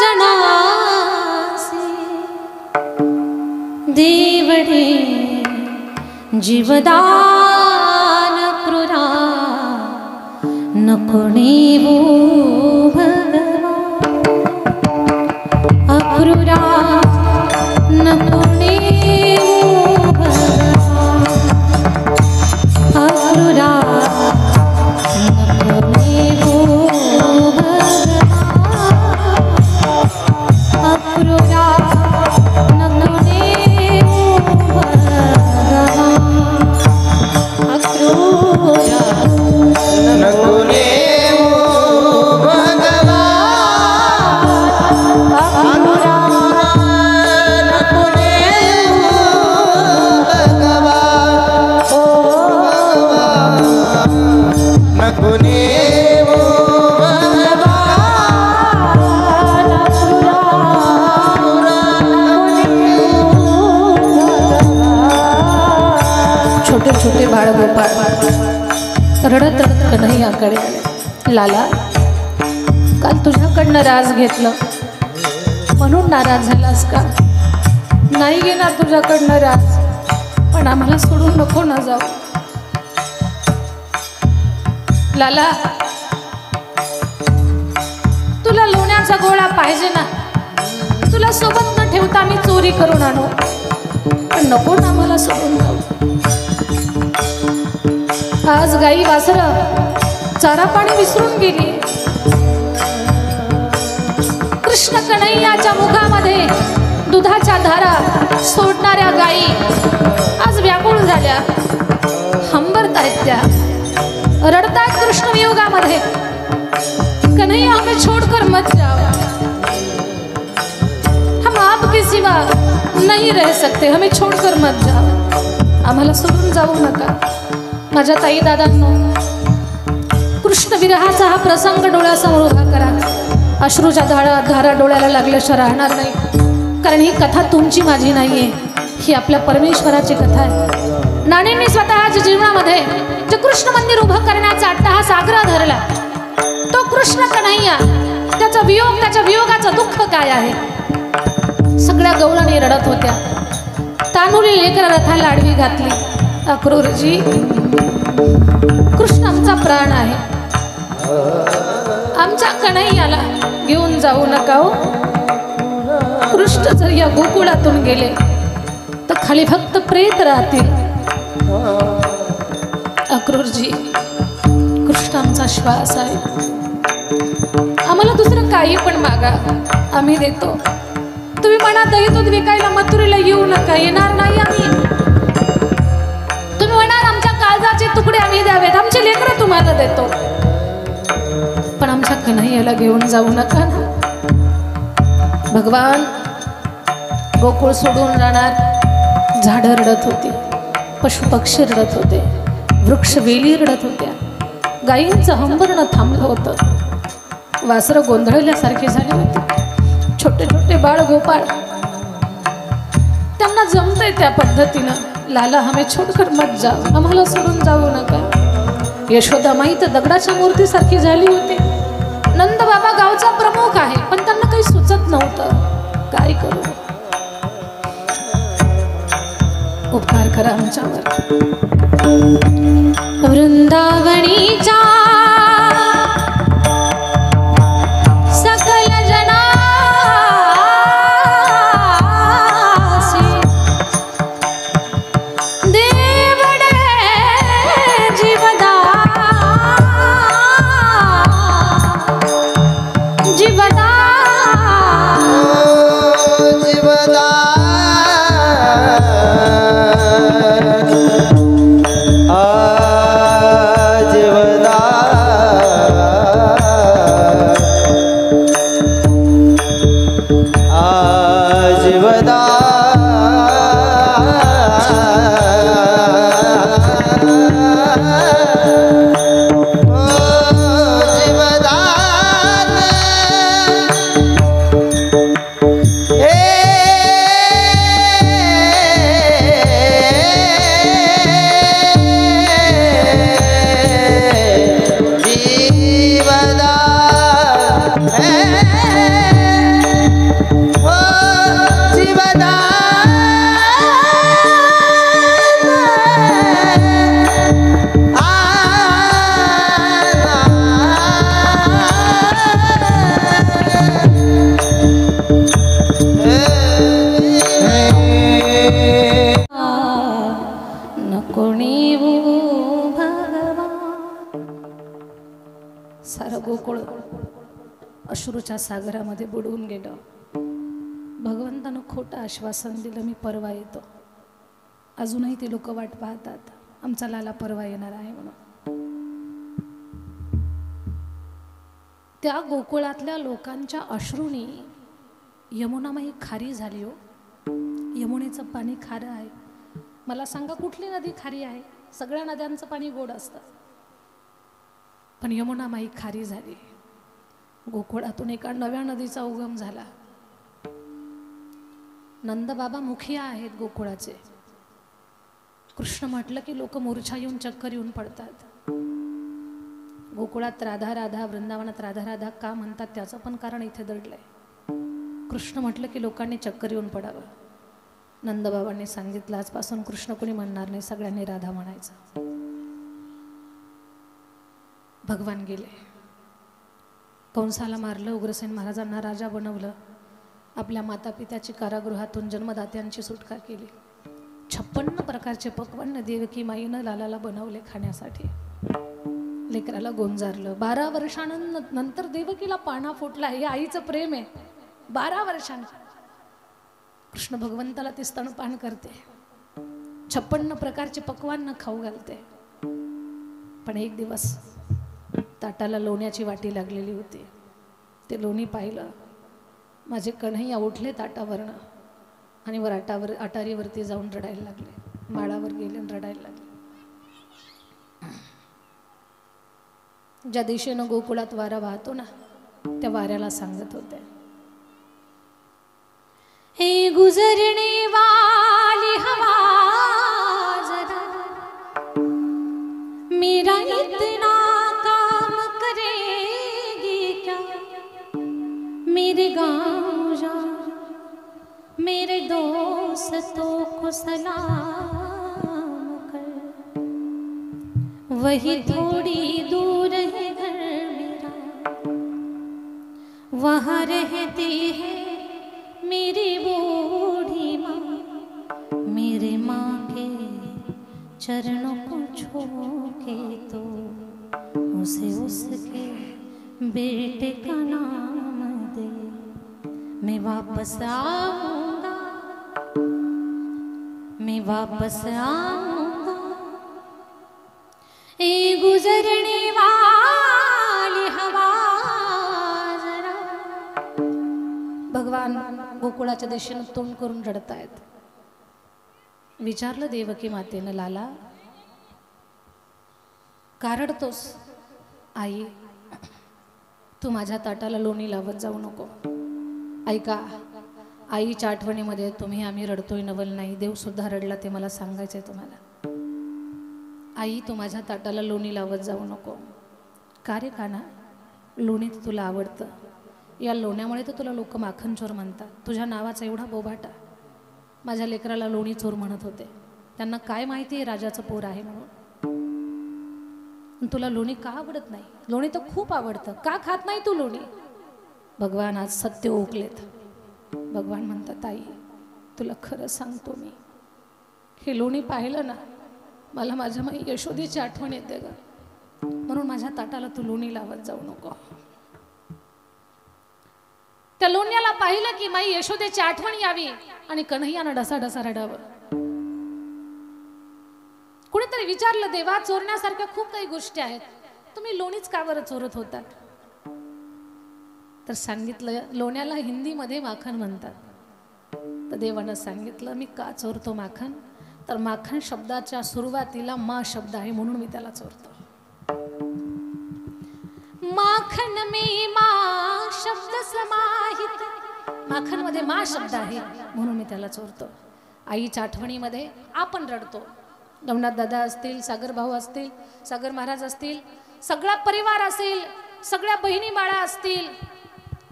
जनासी देवडे जीवदान क्रूरा नको नेवो भगवान अक्रूरा नको नेवो भगवान अक्रूरा नको नेवो भगवान छोटे बाळ गोपाळ रडत रडत कन्हैयाकडे आले. लाला, काल तुझ्याकडनं राज घेतलं म्हणून नाराज झालास का? नाही घेणार तुझ्याकडनं राज, पण आम्हाला सोडून नको ना जाऊ. लाला, तुला लोण्याचा गोळा पाहिजे ना, तुला सोबत न ठेवता मी चोरी करून आणू, पण नको ना मला सोडून जाऊ. आज गाई वासरं चारा पाणी विसरून गेली. कृष्ण कन्हैयाच्या मुखामध्ये दुधाच्या धारा सोडणाऱ्या गाई आज व्याकुळ झाल्या, हंबरतायत त्या, रडतायत कृष्ण वियोगामध्ये. कन्हैया, हमें छोड़कर मत जाओ, हम आपके सिवा नहीं रह सकते, हमें छोड़कर मत जाओ. आम्हाला सोडून जाऊ नका. माझ्या ताई दादांनो, कृष्ण विरहाचा हा प्रसंग डोळ्यासमोर उभा करा. अश्रूच्या धारा डोळ्याला लागल्याशिवाय राहणार नाही, कारण ही कथा तुमची माझी नाहीये, ही आपल्या परमेश्वराची कथा आहे. नाणींनी स्वतःच्या जीवनामध्ये जे कृष्ण मंदिर उभं करण्याचा अट्टहास आग्रह धरला, तो कृष्ण कन्हैया, त्याचा वियोग, त्याच्या वियोगाचं दुःख काय आहे. सगळ्या गवळणी रडत होत्या. तानुली लेकर रथाला आडवी घातली. अक्रूरजी, कृष्ण आमचा प्राण आहे, आमच्या कन्हैयाला घेऊन जाऊ नका हो. कृष्ण जर या गोकुळातून गेले तर खाली फक्त प्रेत राहतील. अक्रूरजी, कृष्ण आमचा श्वास आहे, आम्हाला दुसरं काही पण मागा, आम्ही देतो. तुम्ही म्हणा दही दूध विकायला मथुरेला येऊ नका, येणार नाही आम्ही. तुम्ही म्हणाल आमच्या काळजाचे तुकडे आम्ही द्यावेत, आमचे लेकरं तुम्हाला देतो, पण आमच्या कन्हैयाला घेऊन जाऊ नका ना. भगवान गोकुळ सोडून राहणार. झाडं रडत होती, पशुपक्षी रडत होते, वृक्ष वेली रडत होत्या, गायींचं हंबरणं थांबलं होतं, वासरं गोंधळल्यासारखे झाले होते. छोटे छोटे बाळ गोपाळ, त्यांना जमतंय त्या पद्धतीनं. लाला, हमें छोडकर मत जाओ, आम्हाला सोडून जाऊ नका. यशोदामाई तर दगडाच्या मूर्तीसारखी झाली होती. नंद बाबा गावचा प्रमुख आहे, पण त्यांना काही सुचत नव्हतं, काय करू. उपकार करा आमच्यावर. वृंदावनीच्या सकल जनासी देवडे जीवदा जीवदा जीवदा अश्रूच्या सागरामध्ये बुडवून गेलं. भगवंतानं खोटं आश्वासन दिलं, मी परवा येतो. अजूनही ते लोक वाट पाहतात, आमचा लाला परवा येणार आहे म्हणून. त्या गोकुळातल्या लोकांच्या अश्रूनी यमुनामाई खारी झाली हो. यमुनेचं पाणी खारं आहे. मला सांगा कुठली नदी खारी आहे? सगळ्या नद्यांचं पाणी गोड असतं, पण यमुनामाई खारी झाली. गोकुळातून एका नव्या नदीचा उगम झाला. नंदबाबा मुखिया आहेत गोकुळाचे. कृष्ण म्हटलं की लोक मूर्छा येऊन चक्कर येऊन पडतात. गोकुळात राधा राधा, वृंदावनात राधा राधा का म्हणतात त्याचं पण कारण इथे दडलंय. कृष्ण म्हटलं की लोकांनी चक्कर येऊन पडावं. नंदबाबांनी सांगितलं आजपासून कृष्ण कोणी म्हणणार नाही, सगळ्यांनी राधा म्हणायचं. भगवान गेले, कंसाला मारलं, उग्रसेन महाराजांना राजा बनवलं, आपल्या मातापित्याची कारागृहातून जन्मदात्यांची सुटका केली. 56 प्रकारचे पक्वान्न देवकी माईनं लालाला बनवले खाण्यासाठी. लेकराला गोंजारलं. 12 वर्षानंतर देवकीला पाना फुटला. हे आईचं प्रेम आहे. 12 वर्षांनी कृष्ण भगवंताला ते स्तनपान करते, 56 प्रकारचे पक्वान्न खाऊ घालते. पण एक दिवस ताटाला लोण्याची वाटी लागलेली होती. ते लोणी पाहिलं, माझे कन्हैया उठले ताटावरनं आणि अटारीवरती जाऊन रडायला लागले. माळावर गेले आणि रडायला लागले. ज्या दिशेनं गोकुळात वारा वाहतो ना, त्या वाऱ्याला सांगत होते, हे गुजरने वाली हवा जरा मेरा इतना काम करेगी क्या, मेरे गाँव जा मेरे दोस्तों को सलाम कर, वही थोड़ी दूर है घर मेरा, वहाँ रहती है मेरी बूढ़ी माँ, मेरे माँ के चरणों को छू के तो उसे उसके बेटे का नाम दे, मैं वापस आऊंगा, मैं वापस आऊंगा, ए गुजरने वाली हवा जरा. भगवान गोकुळाच्या दिशेनं तोंड करून रडतायत. विचारलं देवकी मातेनं, लाला का रडतोस? आई, तू माझ्या ताटाला लोणी लावत जाऊ नको. ऐका, आईच्या आठवणीमध्ये तुम्ही आम्ही रडतोय नवल नाही, देव सुद्धा रडला ते मला सांगायचंय तुम्हाला. आई, तू माझ्या ताटाला लोणी लावत जाऊ नको. का रे काना? लोणी तर तुला आवडतं. या लोण्यामुळे तर तुला लोक माखन चोर म्हणतात. तुझ्या नावाचा एवढा बोबाटा. माझ्या लेकराला लोणी चोर म्हणत होते. त्यांना काय माहिती आहे राजाचं पोर आहे म्हणून. तुला लोणी का आवडत नाही? लोणी तर खूप आवडतं. का खात नाही तू लोणी? भगवान आज सत्य ओकलेत. भगवान म्हणतात, आई तुला खरं सांगतो, मी हे लोणी पाहिलं ना, मला माझ्या माई यशोदेची आठवण येते ग. म्हणून माझ्या ताटाला तू लोणी लावत जाऊ नको. त्या लोण्याला पाहिलं की माई यशोदेची आठवण यावी आणि कन्हैयानं ढसाढसा रडावं. कुणीतरी विचारलं, देवा चोरण्यासारख्या खूप काही गोष्टी आहेत, तुम्ही लोणीच का बरं चोरत होतात? तर सांगितलं, लोण्याला हिंदीमध्ये माखन म्हणतात. तर देवानं सांगितलं, मी का चोरतो माखन? तर माखन शब्दाच्या सुरुवातीला मा शब्द आहे म्हणून मी त्याला चोरतो. माखन में माँ शब्द समाहित, माखन मध्ये मा शब्द आहे म्हणून मी त्याला चोरतो. आईच्या आठवणीमध्ये आपण रडतो. नवनाथ दादा असतील, सागर भाऊ असतील, सागर महाराज असतील, सगळा परिवार असेल, सगळ्या बहिणी बाळा असतील,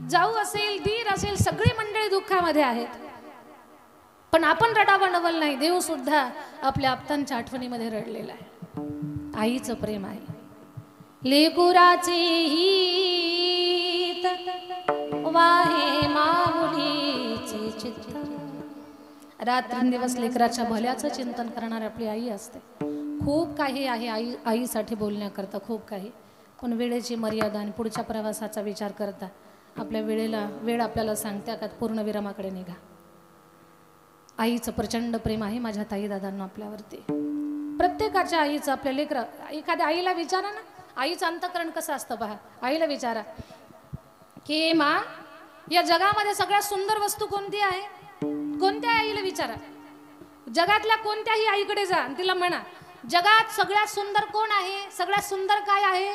जाऊ असेल, दीर असेल, सगळी मंडळी दुःखामध्ये आहेत. पण आपण रडावं नवल नाही. देव सुद्धा आपल्या आप्तांच्या आठवणीमध्ये रडलेला आहे. आईचं प्रेम आहे. लेकुराचे हित वाहे माऊलीचे चित्त, रात्रंदिवस लेकराच्या भल्याचं चिंतन करणारी आपली आई असते. खूप काही आहे आईसाठी बोलण्याकरता, खूप काही. पण वेळेची मर्यादा आणि पुढच्या प्रवासाचा विचार करता आपल्या वेळ आपल्याला सांगते का पूर्णविरामाकडे निघा. आईचं प्रचंड प्रेम आहे माझ्या ताई दादांना आपल्यावरती. प्रत्येकाच्या आईचं आपल्या लेकरं. एखाद्या आईला विचारा ना, आईचं अंतकरण कसं असतं पहा. आईला विचारा की मा, या जगामध्ये सगळ्यात सुंदर वस्तू कोणती आहे? कोणत्या आईला विचारा. जगातल्या कोणत्याही आईकडे जा आणि तिला म्हणा, जगात सगळ्यात सुंदर कोण आहे? सगळ्यात सुंदर काय आहे?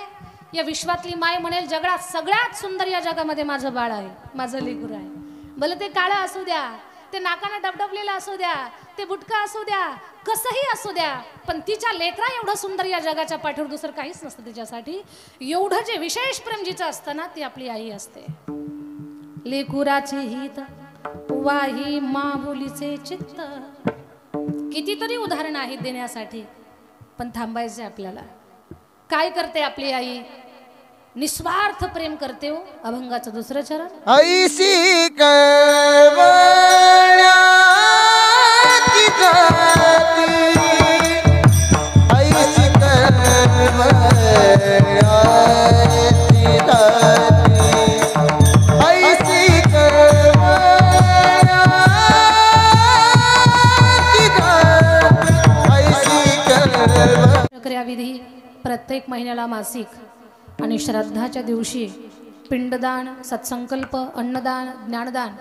या विश्वातली माय म्हणेल, जगात सगळ्यात सुंदर या जगामध्ये माझं बाळ आहे, माझं लेकरू आहे. भले ते काळं असू द्या, ते नाकानं डबडबलेलं असू द्या, ते बुटका असू द्या, कसंही असू द्या, पण तिच्या लेकरा एवढं सुंदर या जगाच्या पाठीवर दुसरं काहीच नसतं तिच्यासाठी. एवढं जे विशेष प्रेम जिचं असतं ना, ती आपली आई असते. लेकुराचे हित वाही माऊलीचे चित्त. कितीतरी उदाहरणं आहेत देण्यासाठी, पण थांबायचे आपल्याला. काय करते आपली आई? निस्वार्थ प्रेम करते हो. अभंगाचं दुसरं चरण. ऐसी कळवळ्याची जाती, ऐसी कळवळ्याची जाती, ऐसी कळवळ्याची जाती, ऐसी कळवळ. क्रियाविधी प्रत्येक महिन्याला मासिक आणि श्राद्धाच्या दिवशी पिंडदान, सत्संकल्प, अन्नदान, ज्ञानदान.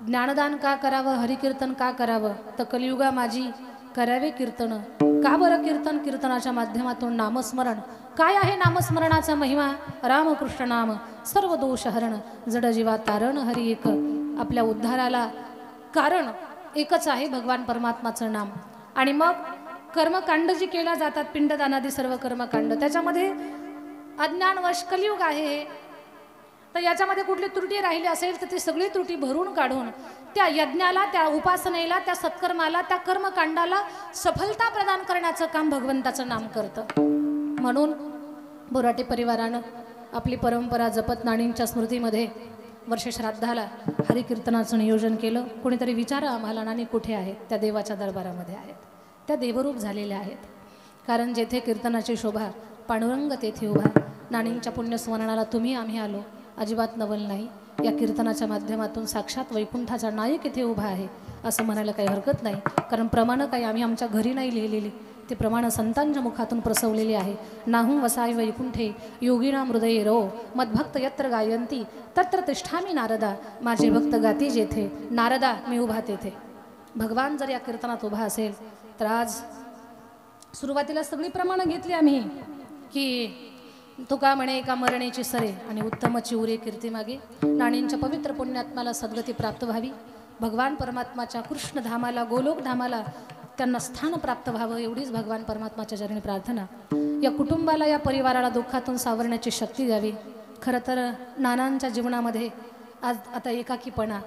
ज्ञानदान का करावं? हरिकीर्तन का करावं? तर कलियुगा माझी करावे कीर्तन. का बरं कीर्तन? कीर्तनाच्या माध्यमातून नामस्मरण. काय आहे नामस्मरणाचा महिमा? रामकृष्ण नाम सर्व दोष हरण, जड जीवा तारण हरी एक. आपल्या उद्धाराला कारण एकच आहे, भगवान परमात्माचं नाम. आणि मग कर्मकांड जी केल्या जातात, पिंडदानादी सर्व कर्मकांड, त्याच्यामध्ये अज्ञानवश कलियुग आहे, तर याच्यामध्ये कुठली त्रुटी राहिली असेल तर ती सगळी त्रुटी भरून काढून त्या यज्ञाला, त्या उपासनेला, त्या सत्कर्माला, त्या कर्मकांडाला सफलता प्रदान करण्याचं काम भगवंताचं नाम करतं. म्हणून बोराटे परिवारानं आपली परंपरा जपत नाणींच्या स्मृतीमध्ये वर्षश्राद्धाला हरिकीर्तनाचं नियोजन केलं. कोणीतरी विचारा आम्हाला, नाणी कुठे आहेत? त्या देवाच्या दरबारामध्ये आहेत, त्या देवरूप झालेल्या आहेत. कारण जेथे कीर्तनाची शोभा, पांडुरंग तेथे उभा. नाणींच्या पुण्यस्मरणाला तुम्ही आम्ही आलो, अजिबात नवल नाही. या कीर्तनाच्या माध्यमातून साक्षात वैकुंठाचा नायक इथे उभा आहे असं म्हणायला काही हरकत नाही. कारण प्रमाणं काही आम्ही आमच्या घरी नाही लिहिलेली, ते प्रमाणं संतांच्या मुखातून प्रसवलेली आहे. नाहू वसाय वैकुंठे योगिना हृदये रो, मद्भक्त यत्र गायंती तत्र तिष्ठामी नारदा. माझे भक्त गाती जेथे, नारदा मी उभा तेथे. भगवान जर या कीर्तनात उभा असेल तर आज सुरुवातीला सगळी प्रमाणं घेतली आम्ही की तुका म्हणे एका मरणेची सरे आणि उत्तमची उरे कीर्ती मागे. नाणींच्या पवित्र पुण्यात्माला सद्गती प्राप्त व्हावी, भगवान परमात्माच्या कृष्ण धामाला, गोलोक धामाला त्यांना स्थान प्राप्त व्हावं, एवढीच भगवान परमात्माच्या चरणी प्रार्थना. या कुटुंबाला, या परिवाराला दुःखातून सावरण्याची शक्ती द्यावी. खरं तर नानांच्या जीवनामध्ये आज आता एकाकीपणा,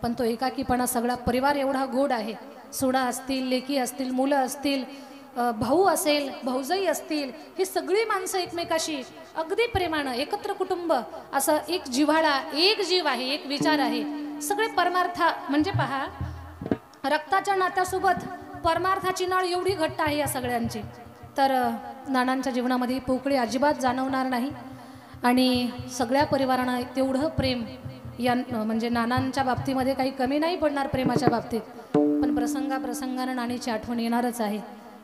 पण तो एकाकीपणा सगळा परिवार एवढा गोड आहे. सुना असतील, लेकी असतील, मुलं असतील, भाऊ असेल, भाऊजाई असतील, ही सगळी माणसं एकमेकाशी अगदी प्रेमानं, एकत्र कुटुंब असं, एक जिव्हाळा, एक जीव आहे, एक विचार आहे. सगळे परमार्थ म्हणजे पहा, रक्ताच्या नात्यासोबत परमार्थाची नाळ एवढी घट्ट आहे या सगळ्यांची. तर नानांच्या जीवनामध्ये पोकळी अजिबात जाणवणार नाही. आणि सगळ्या परिवारानं तेवढं प्रेम या म्हणजे नानांच्या बाबतीमध्ये काही कमी नाही पडणार प्रेमाच्या बाबतीत. पण प्रसंगानं नाणीची आठवण येणारच आहे.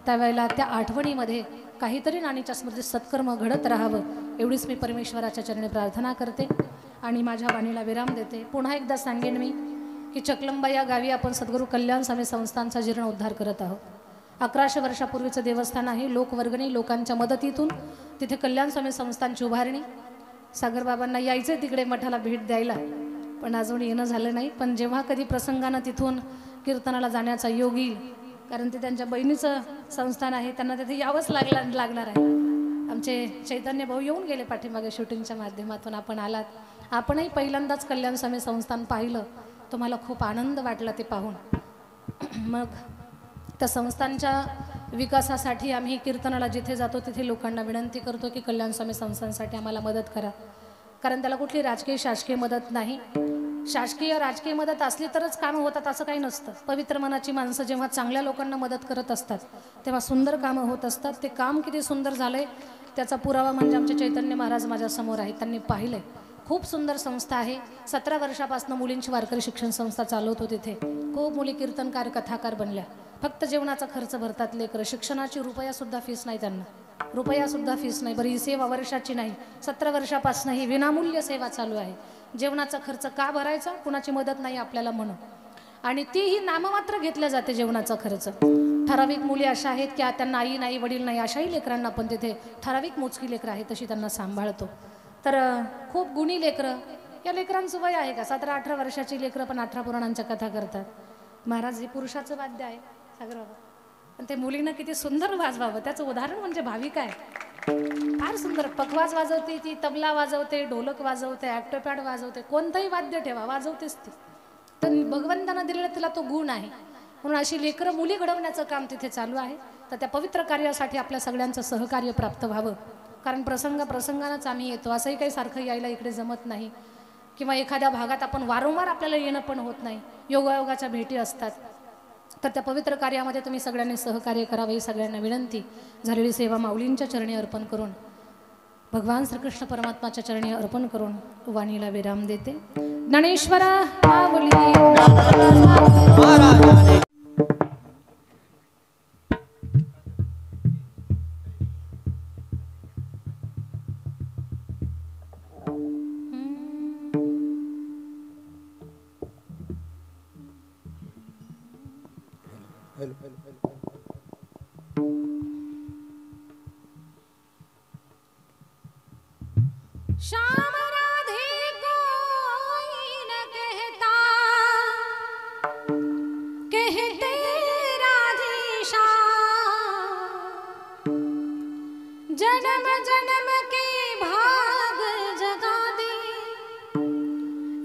त्यावेळेला त्या आठवणीमध्ये काहीतरी नाणीच्या स्मृतीत सत्कर्म घडत राहावं, एवढीच मी परमेश्वराच्या चरणी प्रार्थना करते आणि माझ्या वाणीला विराम देते. पुन्हा एकदा सांगेन मी की चकलंबा या गावी आपण सद्गुरू कल्याण स्वामी संस्थांचा जीर्णोद्धार करत आहोत. 1100 वर्षापूर्वीचं देवस्थान आहे. लोकवर्गणी, लोकांच्या मदतीतून तिथे कल्याण स्वामी संस्थांची उभारणी. सागरबाबांना यायचं तिकडे मठाला भेट द्यायला, पण अजून येणं झालं नाही. पण जेव्हा कधी प्रसंगानं तिथून कीर्तनाला जाण्याचा योग येईल, कारण ते त्यांच्या बहिणीचं संस्थान आहे, त्यांना तिथे यावंच लागणार आहे. आमचे चैतन्य भाऊ येऊन गेले पाठीमागे शूटिंगच्या माध्यमातून. आपण आलात, आपणही पहिल्यांदाच कल्याण स्वामी संस्थान पाहिलं, तुम्हाला खूप आनंद वाटला ते पाहून. मग त्या संस्थांच्या विकासासाठी आम्ही कीर्तनाला जिथे जातो तिथे लोकांना विनंती करतो की कल्याण स्वामी संस्थांसाठी आम्हाला मदत करा. कारण त्याला कुठली राजकीय शासकीय मदत नाही. शासकीय राजकीय मदत असली तरच कामं होतात असं काही नसतं. पवित्र मनाची माणसं जेव्हा चांगल्या लोकांना मदत करत असतात तेव्हा सुंदर कामं होत असतात. ते काम किती सुंदर झालंय त्याचा पुरावा म्हणजे आमचे चैतन्य महाराज माझ्यासमोर आहेत. त्यांनी पाहिलंय. खूप सुंदर संस्था आहे. 17 वर्षापासून मुलींची वारकरी शिक्षण संस्था चालवतो. तिथे खूप मुली कीर्तनकार, कथाकार बनल्या. फक्त जेवणाचा खर्च भरतात लेकरं. शिक्षणाची रुपयासुद्धा फीस नाही त्यांना, रुपयासुद्धा फीस नाही. बरं, ही सेवा वर्षाची नाही, 17 वर्षापासून ही विनामूल्य सेवा चालू आहे. जेवणाचा खर्च का भरायचा? कुणाची मदत नाही आपल्याला म्हणून. आणि तीही नाममात्र घेतल्या जाते जेवणाचा खर्च. ठराविक मुली अशा आहेत की त्यांना आई नाही, वडील नाही, अशाही लेकरांना पण तिथे ठराविक मोजकी लेकरं आहेत तशी त्यांना सांभाळतो. तर खूप गुणी लेकरं. या लेकरांचं वय आहे का? 17-18 वर्षाची लेकरं पण 18 पुराणांच्या कथा करतात. महाराज हे पुरुषाचं वाद्य आहे सागर बाबा, पण ते मुलीनं किती सुंदर वाजवावं त्याचं उदाहरण म्हणजे भाविका आहे. फार सुंदर पखवाज वाजवते ती, तबला वाजवते, ढोलक वाजवते, ॲक्टोपॅड वाजवते, कोणतंही वाद्य ठेवा वाजवतेच ती. तर भगवंतानं दिलेला तिला तो गुण आहे. म्हणून अशी लेकरं मुली घडवण्याचं काम तिथे चालू आहे. तर त्या पवित्र कार्यासाठी आपल्या सगळ्यांचं सहकार्य प्राप्त व्हावं. कारण प्रसंगानंच आम्ही येतो, असंही काही सारखं यायला इकडे जमत नाही, किंवा एखाद्या भागात आपण वारंवार आपल्याला येणं पण होत नाही, योगायोगाच्या भेटी असतात. तर त्या पवित्र कार्यामध्ये तुम्ही सगळ्यांनी सहकार्य करावं ही सगळ्यांना विनंती. झालेली सेवा माऊलींच्या चरणी अर्पण करून, भगवान श्रीकृष्ण परमात्माच्या चरणी अर्पण करून वाणीला विराम देते. ज्ञानेश्वरा माऊली श्याम राधे कोई न कहता, कहते राधे श्याम, जन्म जन्म के भाग जगा दे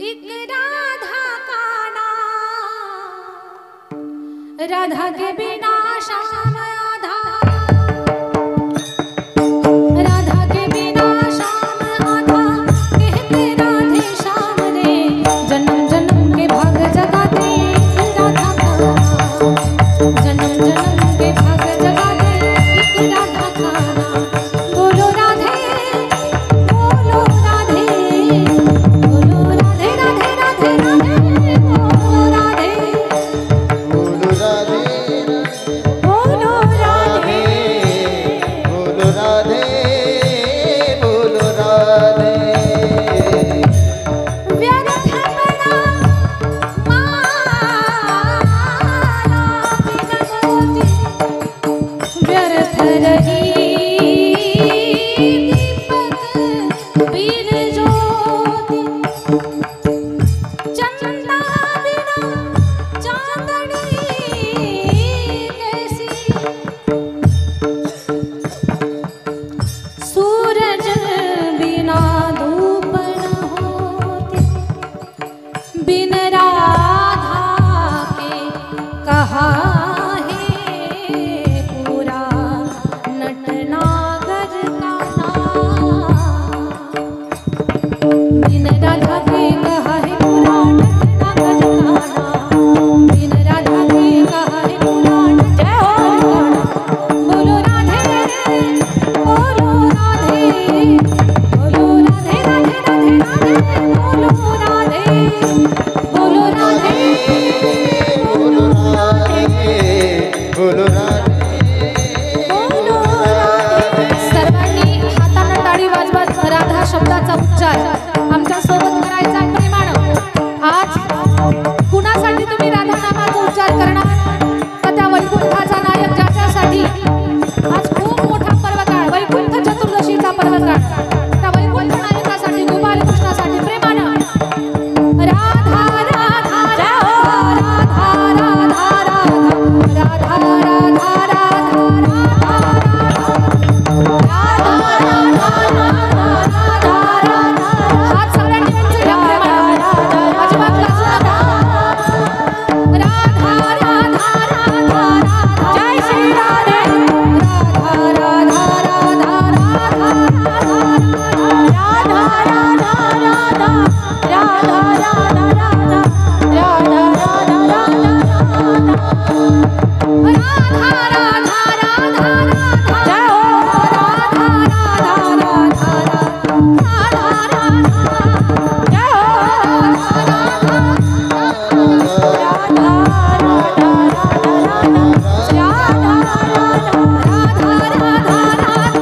एक राधा का नाम, राधा के बिना श्याम आधा, राधा के बिना श्याम आधा, कहते राधे श्याम रे, जन्म जन्म के भाग जगाते राधा का नाम, जन्म जन्म के भाग जगाते एक राधा का नाम. बोलो राधे बोलो राधे बोलो राधे राधे राधे राधे बोलो राधे बोलो राधे बोलो राधे बोलो राधे बोलो राधे. व्यर्थ बना माला बिन मोती, व्यर्थ रही दीपक बिन ज्योति, चंदा बिना चांदनी कैसी, सूरज बिना धूप न होती, बिन